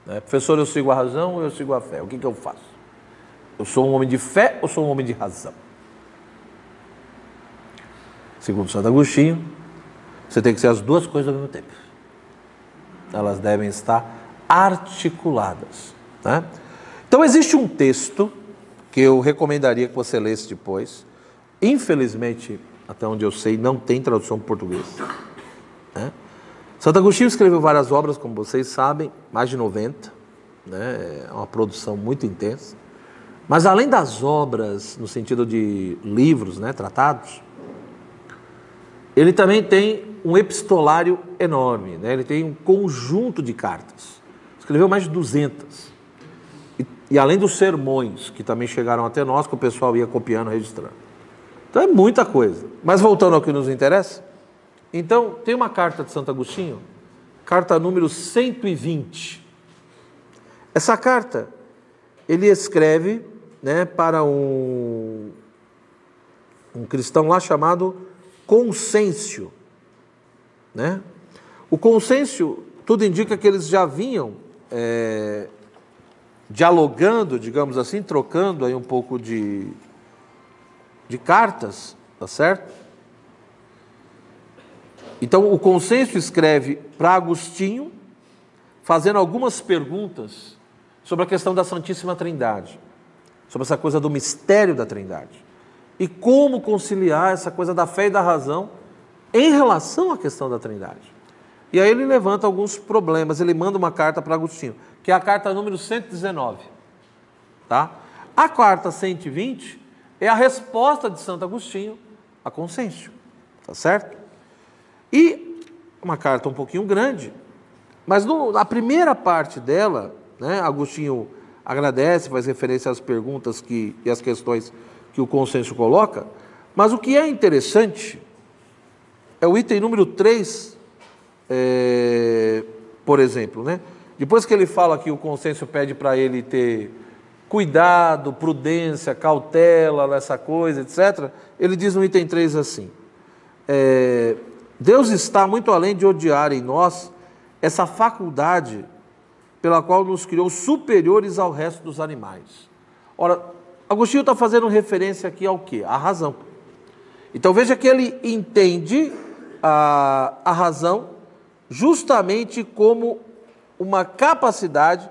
Né? Professor, eu sigo a razão ou eu sigo a fé? O que eu faço? Eu sou um homem de fé ou sou um homem de razão? Segundo Santo Agostinho, você tem que ser as duas coisas ao mesmo tempo. Elas devem estar articuladas. Né? Então, existe um texto que eu recomendaria que você lesse depois. Infelizmente, até onde eu sei, não tem tradução para português. Né? Santo Agostinho escreveu várias obras, como vocês sabem, mais de 90. Né? É uma produção muito intensa. Mas, além das obras, no sentido de livros, né, tratados, ele também tem um epistolário enorme, né? Ele tem um conjunto de cartas. Escreveu mais de 200. E além dos sermões, que também chegaram até nós, que o pessoal ia copiando, registrando. Então é muita coisa. Mas voltando ao que nos interessa, então tem uma carta de Santo Agostinho, carta número 120. Essa carta, ele escreve, né, para um cristão lá chamado Consêncio, né? O Consêncio, tudo indica que eles já vinham dialogando, digamos assim, trocando aí um pouco de cartas, tá certo? Então, o Consêncio escreve para Agostinho, fazendo algumas perguntas sobre a questão da Santíssima Trindade, sobre essa coisa do mistério da Trindade. E como conciliar essa coisa da fé e da razão em relação à questão da Trindade. E aí ele levanta alguns problemas, ele manda uma carta para Agostinho, que é a carta número 119. Tá? A carta 120 é a resposta de Santo Agostinho a Consêncio. Tá certo? E uma carta um pouquinho grande, mas na primeira parte dela, né? Agostinho agradece, faz referência às perguntas e às questões que o consenso coloca, mas o que é interessante é o item número 3, por exemplo, né? Depois que ele fala que o consenso pede para ele ter cuidado, prudência, cautela nessa coisa, etc., ele diz no item 3 assim: Deus está muito além de odiar em nós essa faculdade pela qual nos criou superiores ao resto dos animais. Ora, Agostinho está fazendo referência aqui ao quê? À razão. Então veja que ele entende a razão justamente como uma capacidade,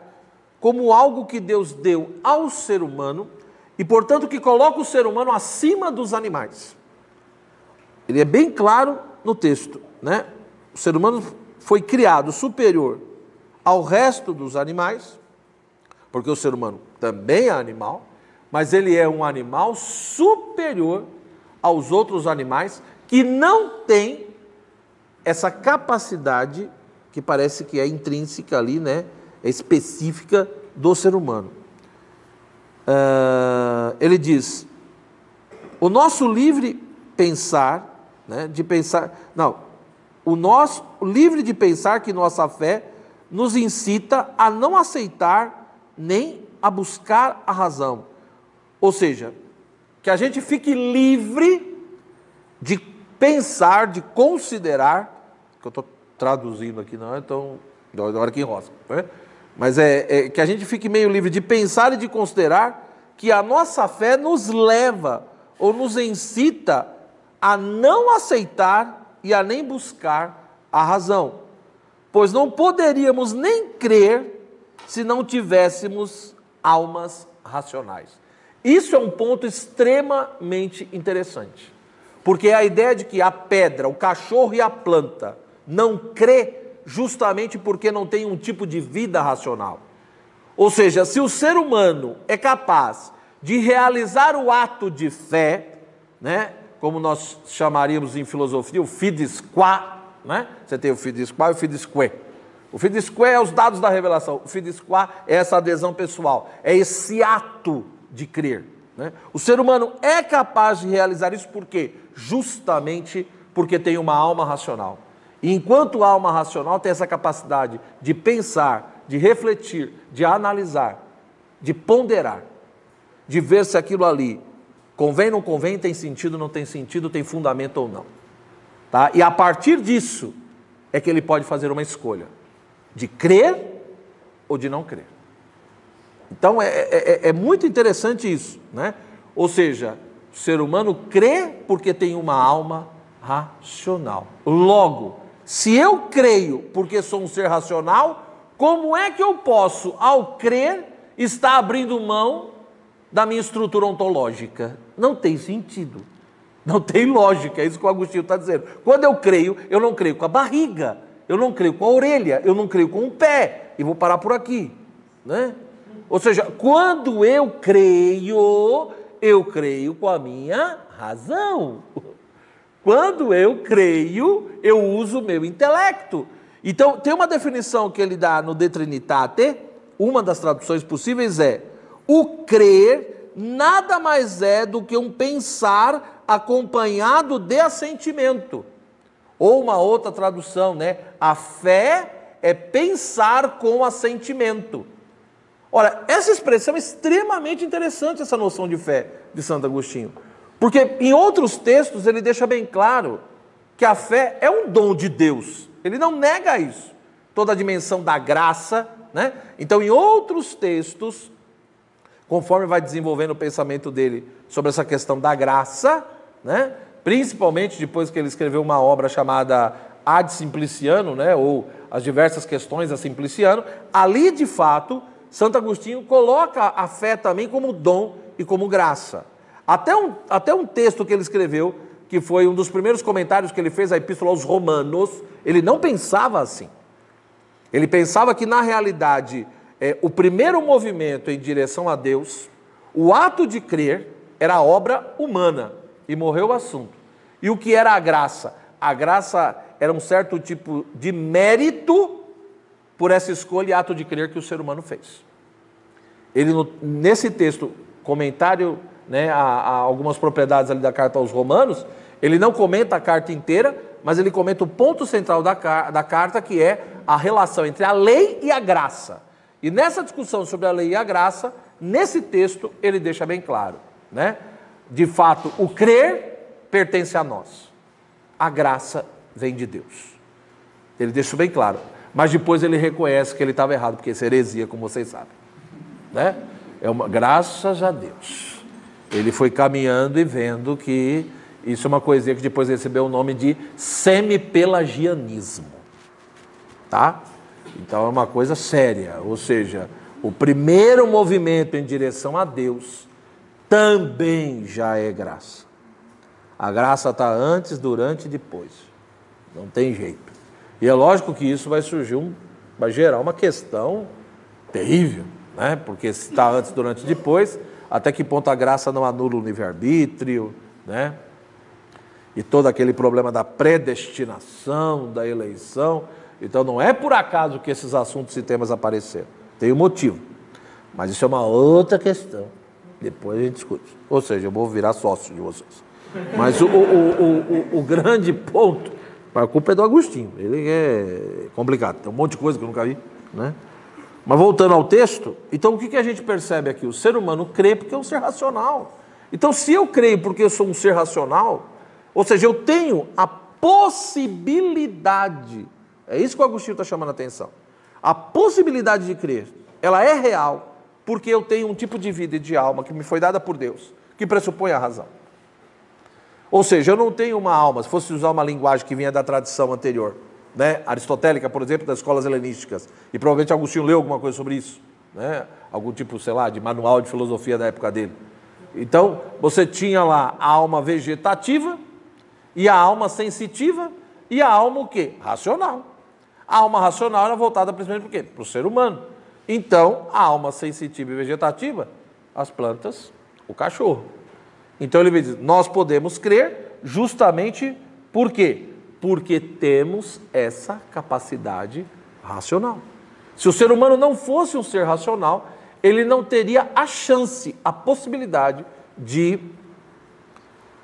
como algo que Deus deu ao ser humano e, portanto, que coloca o ser humano acima dos animais. Ele é bem claro no texto, né? O ser humano foi criado superior ao resto dos animais, porque o ser humano também é animal, mas ele é um animal superior aos outros animais que não têm essa capacidade que parece que é intrínseca ali, né? É específica do ser humano. Ele diz, o nosso livre pensar, né, o livre de pensar que nossa fé nos incita a não aceitar nem a buscar a razão. Ou seja, que a gente fique livre de pensar, de considerar, que eu estou traduzindo aqui, não é? Então, da hora que enrosca, né? Mas que a gente fique meio livre de pensar e de considerar que a nossa fé nos leva ou nos incita a não aceitar e a nem buscar a razão, pois não poderíamos nem crer se não tivéssemos almas racionais. Isso é um ponto extremamente interessante, porque é a ideia de que a pedra, o cachorro e a planta não crê justamente porque não tem um tipo de vida racional. Ou seja, se o ser humano é capaz de realizar o ato de fé, né, como nós chamaríamos em filosofia o fides qua, né? Você tem o fides qua e o fides que. O fides que é os dados da revelação, o fides qua é essa adesão pessoal, é esse ato de crer, né? O ser humano é capaz de realizar isso por quê? Justamente porque tem uma alma racional. E enquanto a alma racional tem essa capacidade de pensar, de refletir, de analisar, de ponderar, de ver se aquilo ali convém, não convém, tem sentido, não tem sentido, tem fundamento ou não. Tá? E a partir disso é que ele pode fazer uma escolha de crer ou de não crer. Então é muito interessante isso, né? Ou seja, o ser humano crê porque tem uma alma racional. Logo, se eu creio porque sou um ser racional, como é que eu posso, ao crer, estar abrindo mão da minha estrutura ontológica? Não tem sentido. Não tem lógica, é isso que o Agostinho está dizendo. Quando eu creio, eu não creio com a barriga, eu não creio com a orelha, eu não creio com o pé, e vou parar por aqui, né? Ou seja, quando eu creio com a minha razão. Quando eu creio, eu uso o meu intelecto. Então, tem uma definição que ele dá no De Trinitate, uma das traduções possíveis é: o crer nada mais é do que um pensar acompanhado de assentimento. Ou uma outra tradução, né? A fé é pensar com assentimento. Ora, essa expressão é extremamente interessante, essa noção de fé de Santo Agostinho. Porque em outros textos ele deixa bem claro que a fé é um dom de Deus. Ele não nega isso. Toda a dimensão da graça, né? Então, em outros textos, conforme vai desenvolvendo o pensamento dele sobre essa questão da graça, né? Principalmente depois que ele escreveu uma obra chamada Ad Simpliciano, né? Ou as diversas questões a Simpliciano, ali de fato, Santo Agostinho coloca a fé também como dom e como graça. Até um texto que ele escreveu, que foi um dos primeiros comentários que ele fez à Epístola aos Romanos, ele não pensava assim. Ele pensava que, na realidade, o primeiro movimento em direção a Deus, o ato de crer, era obra humana, e morreu o assunto. E o que era a graça? A graça era um certo tipo de mérito por essa escolha e ato de crer que o ser humano fez. Ele, nesse texto, comentário, né, a algumas propriedades ali da carta aos Romanos, ele não comenta a carta inteira, mas ele comenta o ponto central da carta, que é a relação entre a lei e a graça. E nessa discussão sobre a lei e a graça, nesse texto, ele deixa bem claro, né? De fato, o crer pertence a nós. A graça vem de Deus. Ele deixa bem claro. Mas depois ele reconhece que ele estava errado, porque isso é heresia, como vocês sabem, né? Graças a Deus. Ele foi caminhando e vendo que isso é uma coisinha que depois recebeu o nome de semi-pelagianismo. Tá? Então é uma coisa séria. Ou seja, o primeiro movimento em direção a Deus também já é graça. A graça está antes, durante e depois. Não tem jeito. E é lógico que isso vai gerar uma questão terrível, né? Porque se está antes, durante e depois, até que ponto a graça não anula o livre-arbítrio, né? E todo aquele problema da predestinação, da eleição. Então não é por acaso que esses assuntos e temas apareceram. Tem um motivo. Mas isso é uma outra questão. Depois a gente discute. Ou seja, eu vou virar sócio de vocês. Mas o grande ponto, a culpa é do Agostinho. Ele é complicado. Tem um monte de coisa que eu nunca vi, né? Mas voltando ao texto, então o que a gente percebe aqui? O ser humano crê porque é um ser racional. Então se eu creio porque eu sou um ser racional, ou seja, eu tenho a possibilidade, é isso que o Agostinho está chamando a atenção, a possibilidade de crer, ela é real, porque eu tenho um tipo de vida e de alma que me foi dada por Deus, que pressupõe a razão. Ou seja, eu não tenho uma alma, se fosse usar uma linguagem que vinha da tradição anterior, né, aristotélica, por exemplo, das escolas helenísticas, e provavelmente Agostinho leu alguma coisa sobre isso, né, algum tipo, sei lá, de manual de filosofia da época dele. Então, você tinha lá a alma vegetativa, e a alma sensitiva, e a alma o quê? Racional. A alma racional era voltada principalmente para o quê? Para o ser humano. Então, a alma sensitiva e vegetativa, as plantas, o cachorro. Então ele diz, nós podemos crer justamente por quê? Porque temos essa capacidade racional. Se o ser humano não fosse um ser racional, ele não teria a chance, a possibilidade de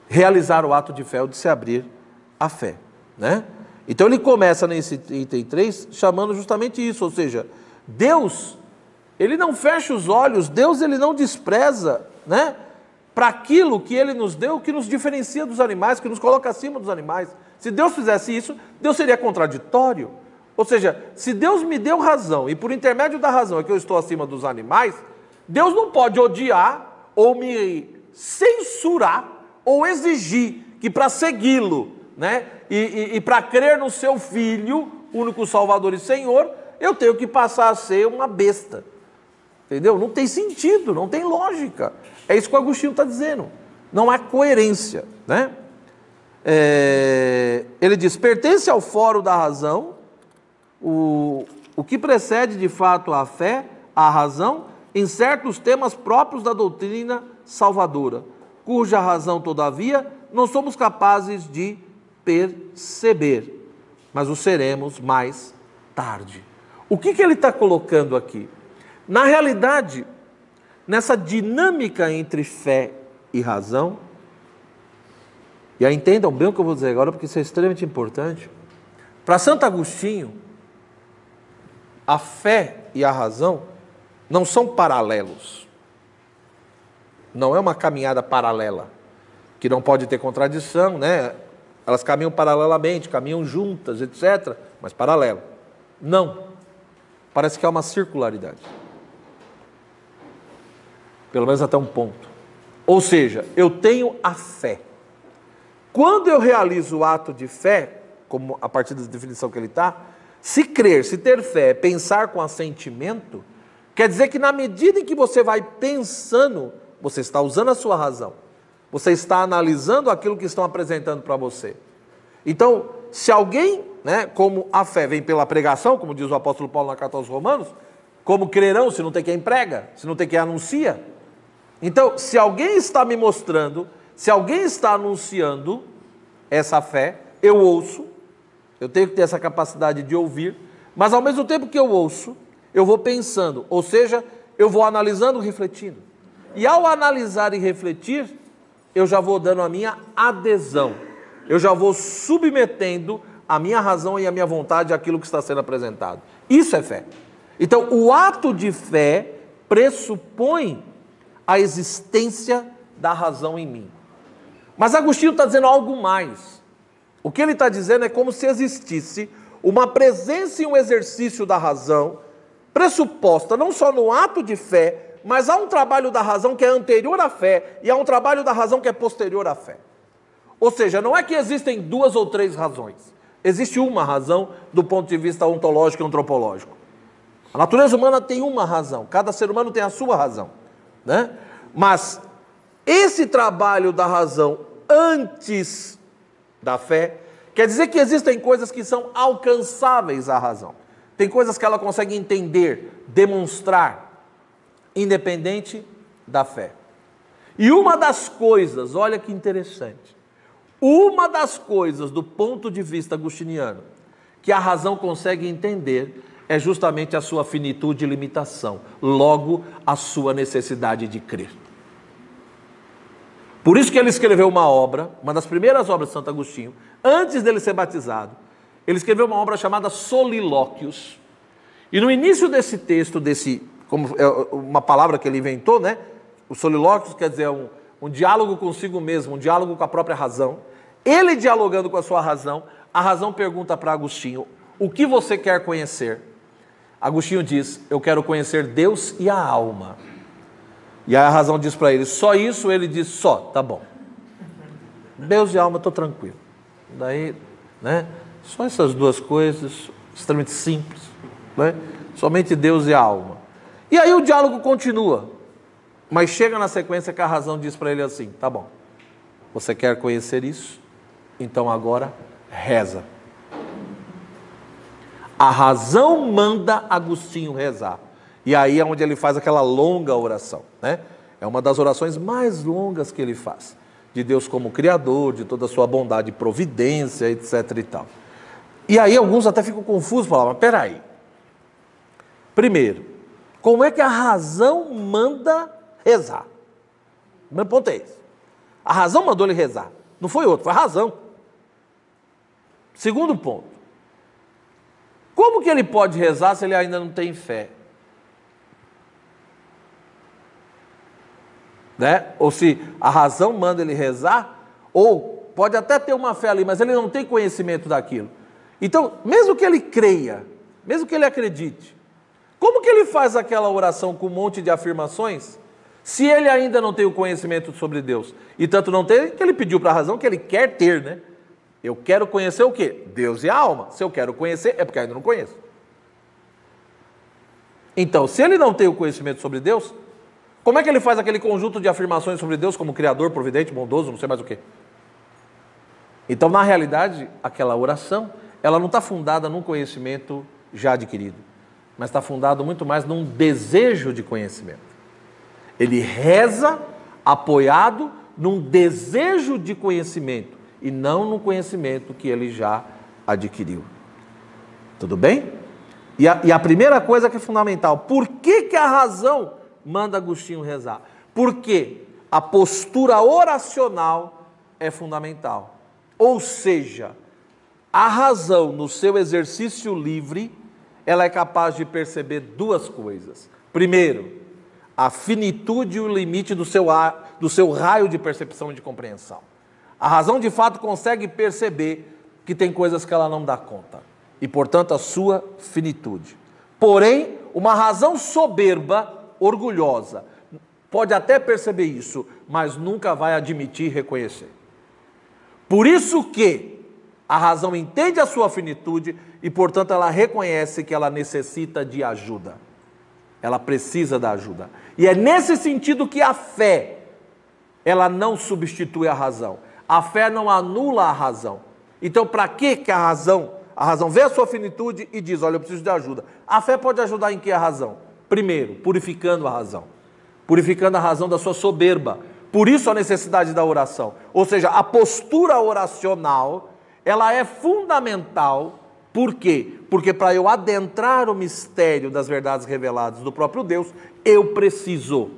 realizar o ato de fé ou de se abrir à fé, né? Então ele começa nesse item 3 chamando justamente isso, ou seja, Deus, ele não fecha os olhos, Deus ele não despreza, né, para aquilo que ele nos deu, que nos diferencia dos animais, que nos coloca acima dos animais. Se Deus fizesse isso, Deus seria contraditório. Ou seja, se Deus me deu razão, e por intermédio da razão é que eu estou acima dos animais, Deus não pode odiar ou me censurar ou exigir que para segui-lo, né, e para crer no seu Filho, único Salvador e Senhor, eu tenho que passar a ser uma besta. Entendeu? Não tem sentido, não tem lógica. É isso que o Agostinho está dizendo. Não há coerência, né? Ele diz, pertence ao fórum da razão o que precede de fato a fé, a razão, em certos temas próprios da doutrina salvadora, cuja razão, todavia, não somos capazes de perceber, mas o seremos mais tarde. O que ele está colocando aqui? Na realidade, nessa dinâmica entre fé e razão, e aí entendam bem o que eu vou dizer agora, porque isso é extremamente importante. Para Santo Agostinho, a fé e a razão não são paralelos. Não é uma caminhada paralela, que não pode ter contradição, né? Elas caminham paralelamente, caminham juntas, etc., mas paralelo. Não. Parece que há uma circularidade. Pelo menos até um ponto. Ou seja, eu tenho a fé. Quando eu realizo o ato de fé, como a partir da definição que ele está, se crer, se ter fé, pensar com assentimento, quer dizer que na medida em que você vai pensando, você está usando a sua razão. Você está analisando aquilo que estão apresentando para você. Então, se alguém, né, como a fé vem pela pregação, como diz o apóstolo Paulo na carta aos Romanos, como crerão se não tem quem prega, se não tem quem anuncia? Então, se alguém está me mostrando, se alguém está anunciando essa fé, eu ouço, eu tenho que ter essa capacidade de ouvir, Mas ao mesmo tempo que eu ouço, eu vou pensando, ou seja, eu vou analisando, refletindo. E ao analisar e refletir, eu já vou dando a minha adesão. Eu já vou submetendo a minha razão e a minha vontade àquilo que está sendo apresentado. Isso é fé. Então, o ato de fé pressupõe a existência da razão em mim. Mas Agostinho está dizendo algo mais. O que ele está dizendo é como se existisse uma presença e um exercício da razão pressuposta não só no ato de fé, mas há um trabalho da razão que é anterior à fé e há um trabalho da razão que é posterior à fé. Ou seja, não é que existem duas ou três razões. Existe uma razão do ponto de vista ontológico e antropológico. A natureza humana tem uma razão, cada ser humano tem a sua razão, né? Mas esse trabalho da razão antes da fé quer dizer que existem coisas que são alcançáveis à razão. Tem coisas que ela consegue entender, demonstrar, independente da fé. E uma das coisas, olha que interessante, uma das coisas do ponto de vista agostiniano que a razão consegue entender é justamente a sua finitude e limitação, logo a sua necessidade de crer. Por isso que ele escreveu uma obra, uma das primeiras obras de Santo Agostinho, antes dele ser batizado, ele escreveu uma obra chamada Solilóquios. E no início desse texto, como é uma palavra que ele inventou, né? O Solilóquios quer dizer um diálogo consigo mesmo, um diálogo com a própria razão. Ele dialogando com a sua razão, a razão pergunta para Agostinho, o que você quer conhecer? Agostinho diz, eu quero conhecer Deus e a alma. E aí a razão diz para ele, só isso? Ele diz, só, tá bom. Deus e alma, estou tranquilo. Daí, né, só essas duas coisas, extremamente simples, né? Somente Deus e a alma. E aí o diálogo continua, mas chega na sequência que a razão diz para ele assim, tá bom, você quer conhecer isso? Então agora reza. A razão manda Agostinho rezar. E aí é onde ele faz aquela longa oração, né? É uma das orações mais longas que ele faz. De Deus como Criador, de toda a sua bondade e providência, etc e tal. E aí alguns até ficam confusos, falam, mas peraí. Primeiro, como é que a razão manda rezar? O meu ponto é esse. A razão mandou ele rezar. Não foi outro, foi a razão. Segundo ponto. Como que ele pode rezar se ele ainda não tem fé? Né? Ou se a razão manda ele rezar, ou pode até ter uma fé ali, mas ele não tem conhecimento daquilo. Então, mesmo que ele creia, mesmo que ele acredite, como que ele faz aquela oração com um monte de afirmações, se ele ainda não tem o conhecimento sobre Deus? E tanto não tem, que ele pediu para a razão que ele quer ter, né? Eu quero conhecer o quê? Deus e a alma. Se eu quero conhecer, é porque ainda não conheço. Então, se ele não tem o conhecimento sobre Deus, como é que ele faz aquele conjunto de afirmações sobre Deus como Criador, Providente, Bondoso, não sei mais o quê? Então, na realidade, aquela oração, ela não está fundada num conhecimento já adquirido, mas está fundada muito mais num desejo de conhecimento. Ele reza apoiado num desejo de conhecimento e não no conhecimento que ele já adquiriu. Tudo bem? E a primeira coisa que é fundamental, por que a razão manda Agostinho rezar? Porque a postura oracional é fundamental. Ou seja, a razão no seu exercício livre, ela é capaz de perceber duas coisas. Primeiro, a finitude e o limite do seu raio de percepção e de compreensão. A razão de fato consegue perceber que tem coisas que ela não dá conta. E portanto a sua finitude. Porém, uma razão soberba, orgulhosa, pode até perceber isso, mas nunca vai admitir e reconhecer. Por isso que a razão entende a sua finitude e, portanto, ela reconhece que ela necessita de ajuda. Ela precisa da ajuda. E é nesse sentido que a fé, ela não substitui a razão. A fé não anula a razão. Então, para que a razão vê a sua finitude e diz, olha, eu preciso de ajuda. A fé pode ajudar em que a razão? Primeiro, purificando a razão. Purificando a razão da sua soberba. Por isso a necessidade da oração. Ou seja, a postura oracional, ela é fundamental Por quê? Porque para eu adentrar o mistério das verdades reveladas do próprio Deus, eu preciso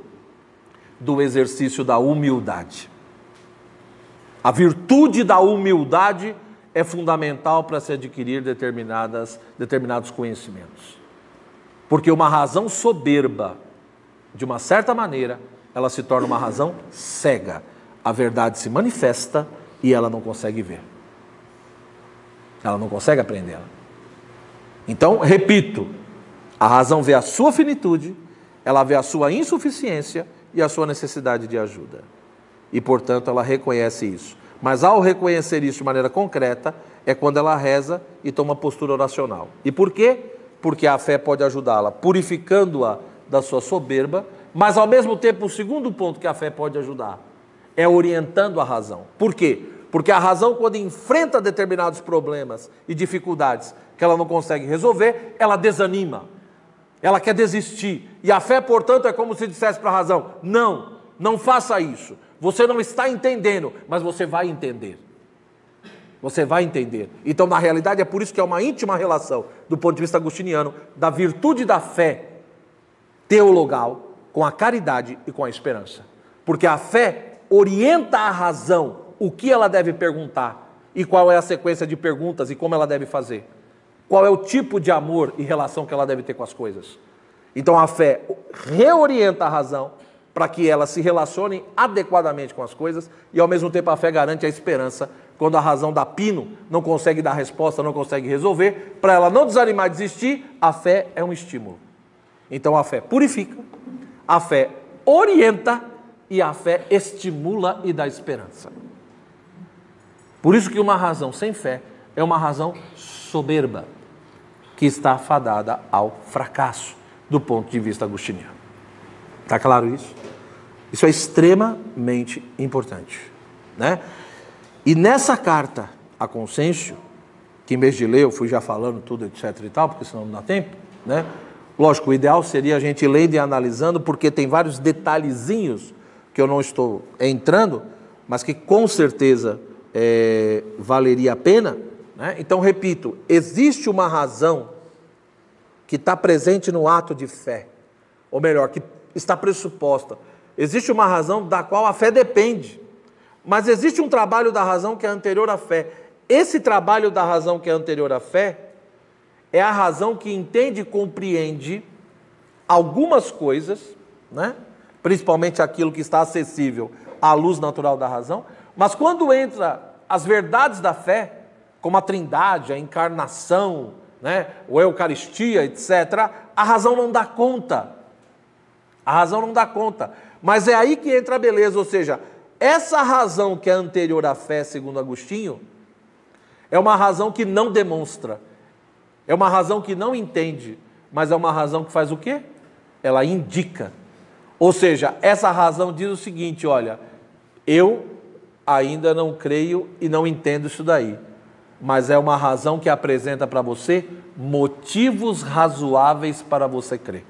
do exercício da humildade. A virtude da humildade é fundamental para se adquirir determinados conhecimentos. Porque uma razão soberba, de uma certa maneira, ela se torna uma razão cega. A verdade se manifesta e ela não consegue ver. Ela não consegue aprendê-la. Então, repito, a razão vê a sua finitude, ela vê a sua insuficiência e a sua necessidade de ajuda. E, portanto, ela reconhece isso. Mas ao reconhecer isso de maneira concreta, é quando ela reza e toma postura oracional. E por quê? Porque a fé pode ajudá-la, purificando-a da sua soberba, mas ao mesmo tempo, o segundo ponto que a fé pode ajudar é orientando a razão. Por quê? Porque a razão, quando enfrenta determinados problemas e dificuldades que ela não consegue resolver, ela desanima, ela quer desistir. E a fé, portanto, é como se dissesse para a razão: não faça isso. Você não está entendendo, mas você vai entender. Você vai entender. Então, na realidade, é por isso que é uma íntima relação, do ponto de vista agostiniano, da virtude da fé teologal com a caridade e com a esperança. Porque a fé orienta a razão o que ela deve perguntar e qual é a sequência de perguntas e como ela deve fazer. Qual é o tipo de amor e relação que ela deve ter com as coisas. Então, a fé reorienta a razão para que elas se relacionem adequadamente com as coisas e, ao mesmo tempo, a fé garante a esperança quando a razão dá pino, não consegue dar resposta, não consegue resolver. Para ela não desanimar e desistir, a fé é um estímulo. Então, a fé purifica, a fé orienta e a fé estimula e dá esperança. Por isso que uma razão sem fé é uma razão soberba, que está fadada ao fracasso, do ponto de vista agostiniano. Está claro isso? Isso é extremamente importante, né? E nessa carta a Consêncio, que em vez de ler eu fui já falando tudo, etc e tal, porque senão não dá tempo, né? Lógico, o ideal seria a gente lendo e analisando, porque tem vários detalhezinhos que eu não estou entrando, mas que com certeza valeria a pena, né? Então, repito, existe uma razão que está presente no ato de fé, ou melhor, que está pressuposta. Existe uma razão da qual a fé depende, mas existe um trabalho da razão que é anterior à fé. Esse trabalho da razão que é anterior à fé é a razão que entende e compreende algumas coisas, né? Principalmente aquilo que está acessível à luz natural da razão, mas quando entra as verdades da fé, como a trindade, a encarnação, né? Ou a Eucaristia, etc., a razão não dá conta. A razão não dá conta. Mas é aí que entra a beleza, ou seja, essa razão que é anterior à fé, segundo Agostinho, é uma razão que não demonstra, é uma razão que não entende, mas é uma razão que faz o quê? Ela indica. Ou seja, essa razão diz o seguinte: olha, eu ainda não creio e não entendo isso daí, mas é uma razão que apresenta para você motivos razoáveis para você crer.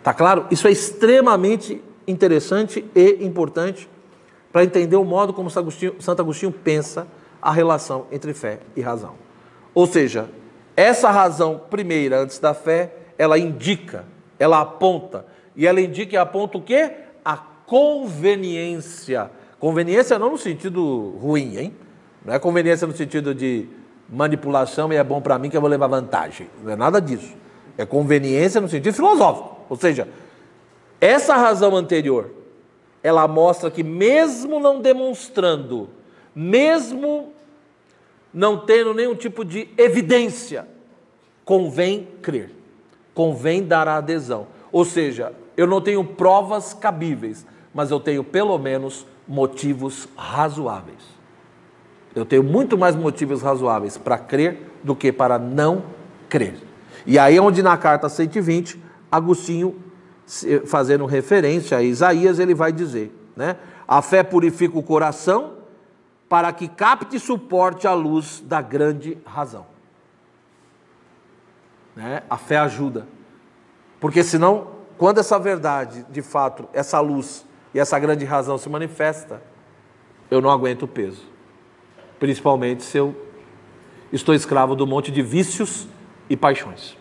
Tá claro? Isso é extremamente interessante e importante para entender o modo como Santo Agostinho pensa a relação entre fé e razão. Ou seja, essa razão primeira, antes da fé, ela indica, ela aponta. E ela indica e aponta o quê? A conveniência. Conveniência não no sentido ruim, hein? Não é conveniência no sentido de manipulação e é bom para mim que eu vou levar vantagem. Não é nada disso. É conveniência no sentido filosófico. Ou seja, essa razão anterior, ela mostra que mesmo não demonstrando, mesmo não tendo nenhum tipo de evidência, convém crer, convém dar a adesão. Ou seja, eu não tenho provas cabíveis, mas eu tenho pelo menos motivos razoáveis. Eu tenho muito mais motivos razoáveis para crer do que para não crer. E aí é onde na carta 120, Agostinho, fazendo referência a Isaías, ele vai dizer, né? A fé purifica o coração para que capte e suporte a luz da grande razão. Né? A fé ajuda. Porque senão, quando essa verdade, de fato, essa luz e essa grande razão se manifesta, eu não aguento o peso. Principalmente se eu estou escravo do monte de vícios e paixões.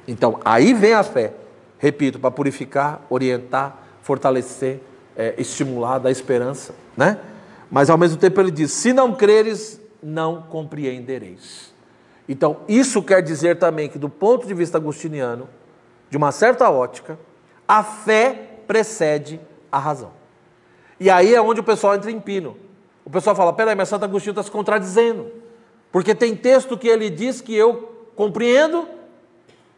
Então, aí vem a fé, repito, para purificar, orientar, fortalecer, estimular, dar esperança, né? Mas ao mesmo tempo ele diz, se não creres, não compreendereis. Então, isso quer dizer também que do ponto de vista agostiniano, de uma certa ótica, a fé precede a razão. E aí é onde o pessoal entra em pino. O pessoal fala, peraí, mas Santo Agostinho está se contradizendo. Porque tem texto que ele diz que eu compreendo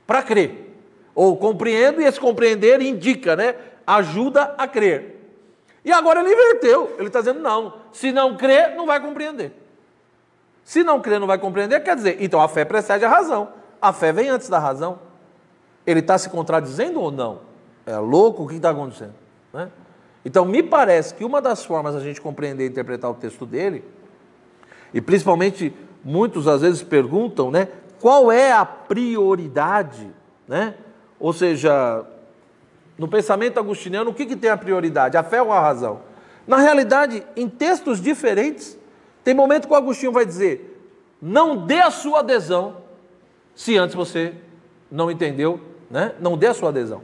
para crer. Ou compreendo e esse compreender indica, né? Ajuda a crer. E agora ele inverteu. Ele está dizendo, não, se não crer, não vai compreender. Se não crer, não vai compreender, quer dizer, então a fé precede a razão. A fé vem antes da razão. Ele está se contradizendo ou não? É louco? O que está acontecendo? Né? Então, me parece que uma das formas da gente compreender e interpretar o texto dele, e principalmente muitos às vezes perguntam, né, qual é a prioridade, né? Ou seja, no pensamento agostiniano, o que tem a prioridade? A fé ou a razão? Na realidade, em textos diferentes, tem momento que o Agostinho vai dizer, não dê a sua adesão, se antes você não entendeu, né? Não dê a sua adesão.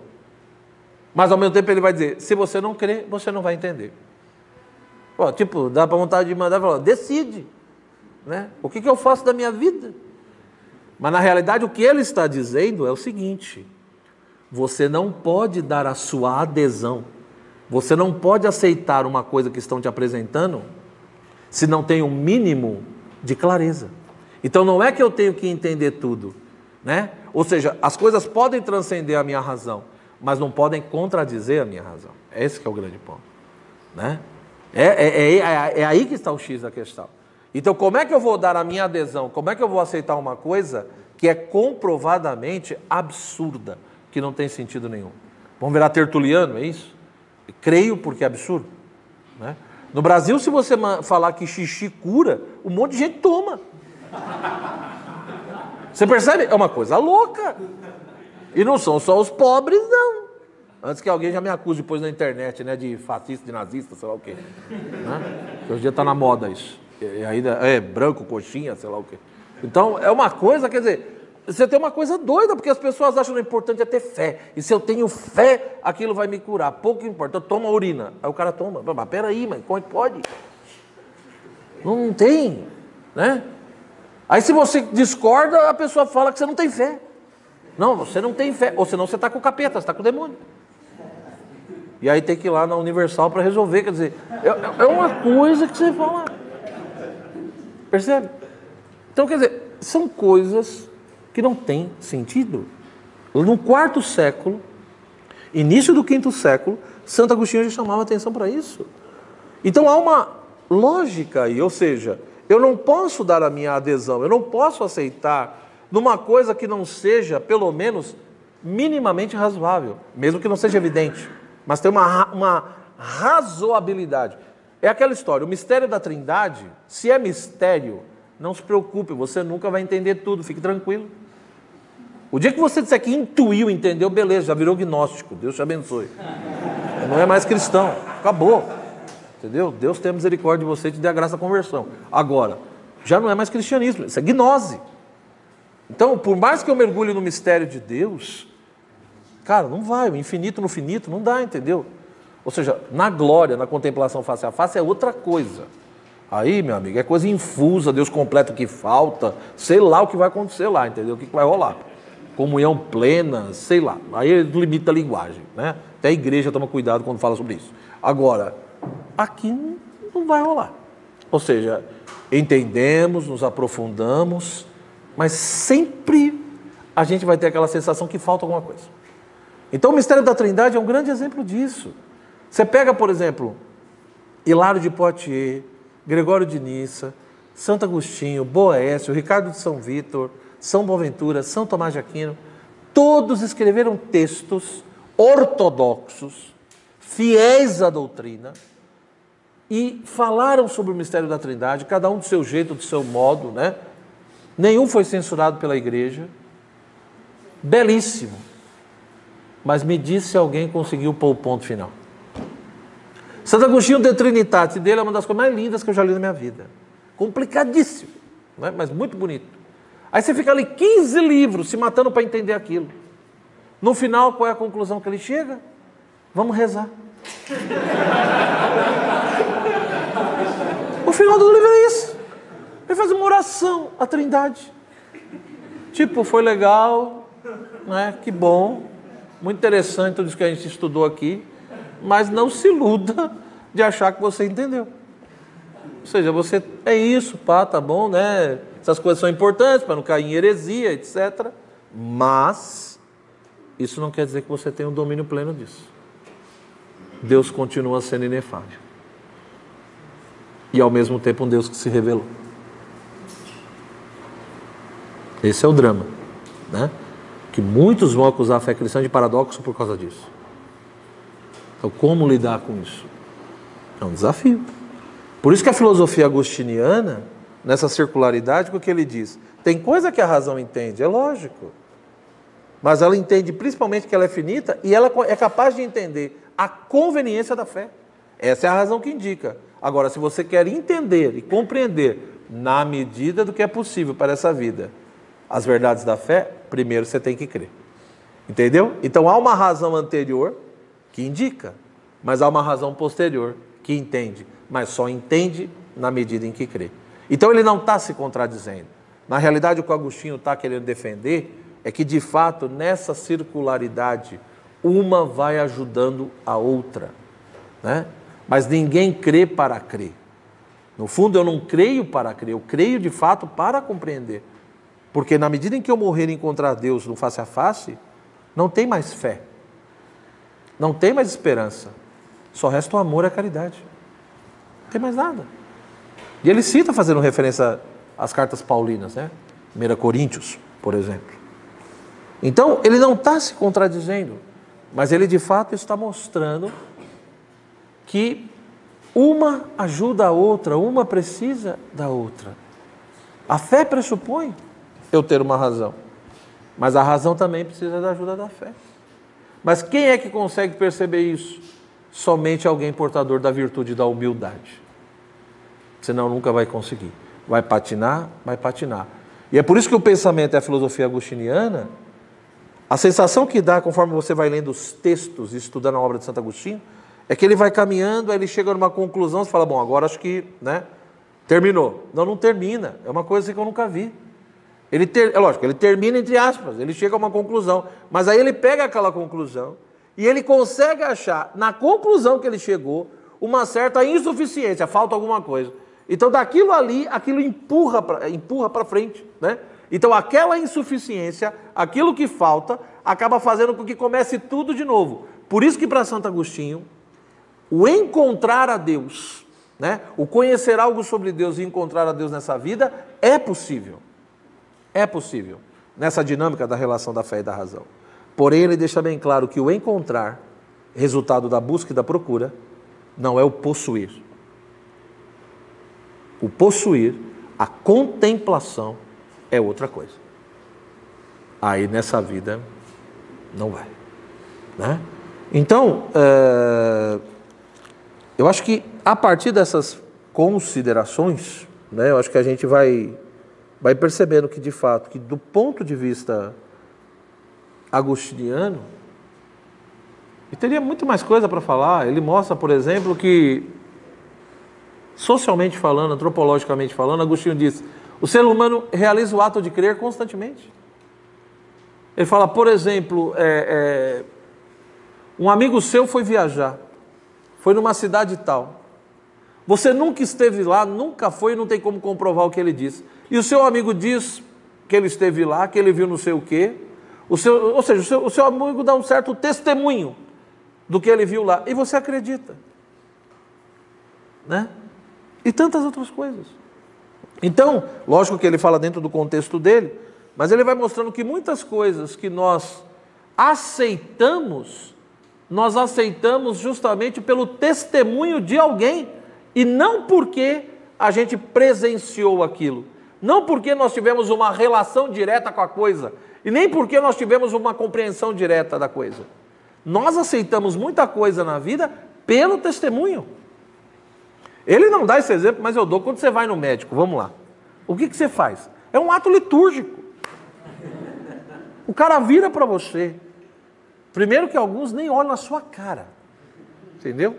Mas ao mesmo tempo ele vai dizer, se você não crer, você não vai entender. Pô, tipo, dá para vontade de mandar e falar, decide, né? O que eu faço da minha vida? Mas na realidade o que ele está dizendo é o seguinte, você não pode dar a sua adesão, você não pode aceitar uma coisa que estão te apresentando, se não tem um mínimo de clareza. Então não é que eu tenho que entender tudo, né? Ou seja, as coisas podem transcender a minha razão, mas não podem contradizer a minha razão. Esse que é o grande ponto, né? É aí que está o X da questão. Então como é que eu vou dar a minha adesão, como é que eu vou aceitar uma coisa que é comprovadamente absurda, que não tem sentido nenhum? Vamos virar tertuliano, é isso? Creio porque é absurdo, né? No Brasil, se você falar que xixi cura, um monte de gente toma. Você percebe? É uma coisa louca. E não são só os pobres, não. Antes que alguém já me acuse depois na internet, né, de fascista, de nazista, sei lá o quê. Né? Hoje em dia está na moda isso. E ainda é branco, coxinha, sei lá o quê. Então, é uma coisa, quer dizer, você tem uma coisa doida, porque as pessoas acham que o importante é ter fé. E se eu tenho fé, aquilo vai me curar. Pouco importa, eu tomo a urina. Aí o cara toma. Mas peraí, mas como é que pode? Não tem, né? Aí se você discorda, a pessoa fala que você não tem fé. Não, você não tem fé. Ou senão você está com o capeta, você está com o demônio. E aí tem que ir lá na Universal para resolver. Quer dizer, é uma coisa que você fala. Percebe? Então, quer dizer, são coisas que não têm sentido. No quarto século, início do quinto século, Santo Agostinho já chamava atenção para isso. Então há uma lógica aí, ou seja, eu não posso dar a minha adesão, eu não posso aceitar numa coisa que não seja, pelo menos, minimamente razoável, mesmo que não seja evidente, mas tem uma razoabilidade. É aquela história, o mistério da Trindade, se é mistério, não se preocupe, você nunca vai entender tudo, fique tranquilo. O dia que você disser que intuiu, entendeu, beleza, já virou gnóstico, Deus te abençoe. Não é mais cristão, acabou. Entendeu? Deus tenha misericórdia de você e te dê a graça da conversão. Agora, já não é mais cristianismo, isso é gnose. Então, por mais que eu mergulhe no mistério de Deus, cara, não vai, o infinito no finito não dá, entendeu? Ou seja, na glória, na contemplação face a face é outra coisa. Aí, meu amigo, é coisa infusa, Deus completa o que falta, sei lá o que vai acontecer lá, entendeu? O que vai rolar. Comunhão plena, sei lá. Aí ele limita a linguagem, né? Até a igreja toma cuidado quando fala sobre isso. Agora, aqui não vai rolar. Ou seja, entendemos, nos aprofundamos, mas sempre a gente vai ter aquela sensação que falta alguma coisa. Então o mistério da Trindade é um grande exemplo disso. Você pega, por exemplo, Hilário de Poitiers, Gregório de Nissa, Santo Agostinho, Boécio, Ricardo de São Vítor, São Boaventura, São Tomás de Aquino, todos escreveram textos ortodoxos, fiéis à doutrina, e falaram sobre o mistério da Trindade, cada um do seu jeito, do seu modo, né? Nenhum foi censurado pela igreja. Belíssimo. Mas me diz se alguém conseguiu pôr o ponto final. Santo Agostinho de Trinitate dele é uma das coisas mais lindas que eu já li na minha vida. Complicadíssimo. né? Mas muito bonito. Aí você fica ali 15 livros se matando para entender aquilo. No final, qual é a conclusão que ele chega? Vamos rezar. O final do livro é isso. Ele faz uma oração à Trindade. Tipo, foi legal, né? Que bom, muito interessante tudo isso que a gente estudou aqui, mas não se iluda de achar que você entendeu. Ou seja, você é isso, pá, tá bom, né? Essas coisas são importantes para não cair em heresia, etc. Mas isso não quer dizer que você tenha um domínio pleno disso. Deus continua sendo inefável. E ao mesmo tempo um Deus que se revelou. Esse é o drama, né? Que muitos vão acusar a fé cristã de paradoxo por causa disso. Então, como lidar com isso? É um desafio. Por isso que a filosofia agostiniana, nessa circularidade, o que ele diz? Tem coisa que a razão entende, é lógico. Mas ela entende principalmente que ela é finita e ela é capaz de entender a conveniência da fé. Essa é a razão que indica. Agora, se você quer entender e compreender, na medida do que é possível para essa vida, as verdades da fé, primeiro você tem que crer. Entendeu? Então há uma razão anterior que indica, mas há uma razão posterior que entende, mas só entende na medida em que crê. Então ele não está se contradizendo. Na realidade, o que o Agostinho está querendo defender é que, de fato, nessa circularidade, uma vai ajudando a outra, né? Mas ninguém crê para crer. No fundo, eu não creio para crer, eu creio, de fato, para compreender. Porque na medida em que eu morrer e encontrar Deus no face a face, não tem mais fé. Não tem mais esperança. Só resta o amor e a caridade. Não tem mais nada. E ele cita, fazendo referência às cartas paulinas, né? 1 Coríntios, por exemplo. Então, ele não está se contradizendo, mas ele de fato está mostrando que uma ajuda a outra, uma precisa da outra. A fé pressupõe eu ter uma razão, mas a razão também precisa da ajuda da fé. Mas quem é que consegue perceber isso? Somente alguém portador da virtude da humildade. Senão nunca vai conseguir. Vai patinar, vai patinar. E é por isso que o pensamento e a filosofia agostiniana, a sensação que dá conforme você vai lendo os textos e estudando a obra de Santo Agostinho, é que ele vai caminhando, aí ele chega numa conclusão, você fala, bom, agora acho que, né, terminou. Não, não termina. É uma coisa que eu nunca vi. É lógico, ele termina entre aspas, ele chega a uma conclusão, mas aí ele pega aquela conclusão e ele consegue achar, na conclusão que ele chegou, uma certa insuficiência, falta alguma coisa. Então daquilo ali, aquilo empurra para frente, né? Então aquela insuficiência, aquilo que falta, acaba fazendo com que comece tudo de novo. Por isso que para Santo Agostinho, o encontrar a Deus, né? O conhecer algo sobre Deus e encontrar a Deus nessa vida é possível. É possível, nessa dinâmica da relação da fé e da razão. Porém, ele deixa bem claro que o encontrar, resultado da busca e da procura, não é o possuir. O possuir, a contemplação, é outra coisa. Aí, nessa vida, não vai, né? Então, eu acho que, a partir dessas considerações, né, eu acho que a gente vai percebendo que, de fato, que do ponto de vista agostiniano, e teria muito mais coisa para falar, ele mostra, por exemplo, que, socialmente falando, antropologicamente falando, Agostinho diz, o ser humano realiza o ato de crer constantemente. Ele fala, por exemplo, um amigo seu foi viajar, foi numa cidade tal, você nunca esteve lá, nunca foi, não tem como comprovar o que ele disse. E o seu amigo diz que ele esteve lá, que ele viu não sei o quê. Ou seja, o seu amigo dá um certo testemunho do que ele viu lá. E você acredita. Né? E tantas outras coisas. Então, lógico que ele fala dentro do contexto dele, mas ele vai mostrando que muitas coisas que nós aceitamos justamente pelo testemunho de alguém, e não porque a gente presenciou aquilo. Não porque nós tivemos uma relação direta com a coisa, e nem porque nós tivemos uma compreensão direta da coisa. Nós aceitamos muita coisa na vida pelo testemunho. Ele não dá esse exemplo, mas eu dou quando você vai no médico, vamos lá. o que você faz? É um ato litúrgico. O cara vira para você. Primeiro que alguns nem olham na sua cara. Entendeu?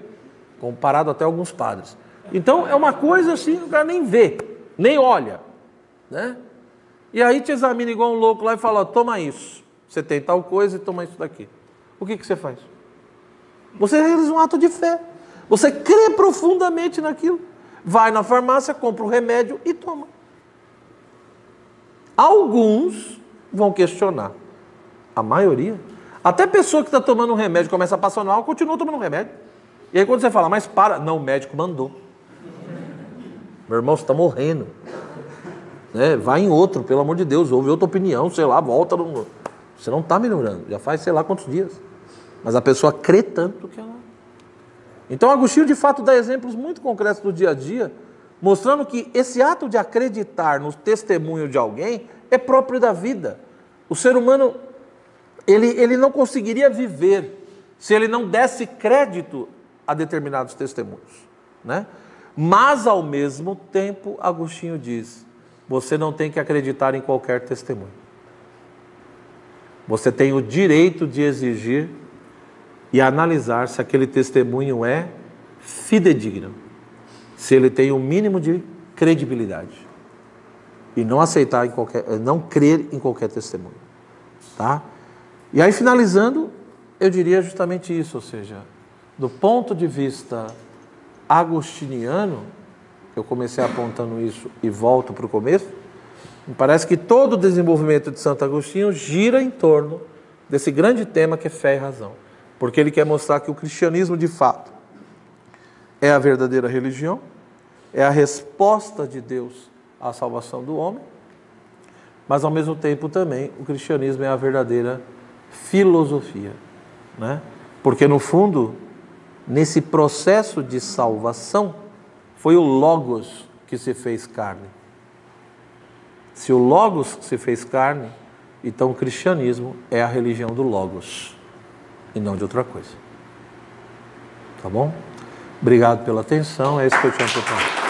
Comparado até a alguns padres. Então é uma coisa assim, o cara nem vê, nem olha. Né? E aí te examina igual um louco lá e fala, ó, toma isso. Você tem tal coisa e toma isso daqui. O que você faz? Você realiza um ato de fé. Você crê profundamente naquilo. Vai na farmácia, compra o remédio e toma. Alguns vão questionar. A maioria. Até pessoa que está tomando um remédio, começa a passar mal, continua tomando um remédio. E aí quando você fala, mas para. Não, o médico mandou. Meu irmão, você está morrendo. Né? Vai em outro, pelo amor de Deus. Ouve outra opinião, sei lá, volta. No... Você não está melhorando. Já faz sei lá quantos dias. Mas a pessoa crê tanto que ela... Então Agostinho de fato dá exemplos muito concretos do dia a dia, mostrando que esse ato de acreditar no testemunho de alguém é próprio da vida. O ser humano, ele não conseguiria viver se ele não desse crédito a determinados testemunhos. Né? Mas ao mesmo tempo, Agostinho diz, você não tem que acreditar em qualquer testemunho. Você tem o direito de exigir e analisar se aquele testemunho é fidedigno, se ele tem o mínimo de credibilidade e não aceitar não crer em qualquer testemunho, tá? E aí finalizando, eu diria justamente isso, ou seja, do ponto de vista agostiniano, eu comecei apontando isso e volto para o começo, me parece que todo o desenvolvimento de Santo Agostinho gira em torno desse grande tema que é fé e razão. Porque ele quer mostrar que o cristianismo, de fato, é a verdadeira religião, é a resposta de Deus à salvação do homem, mas, ao mesmo tempo, também, o cristianismo é a verdadeira filosofia. Né? Porque, no fundo, nesse processo de salvação, foi o Logos que se fez carne. Se o Logos se fez carne, então o cristianismo é a religião do Logos. E não de outra coisa. Tá bom? Obrigado pela atenção, é isso que eu tinha preparado.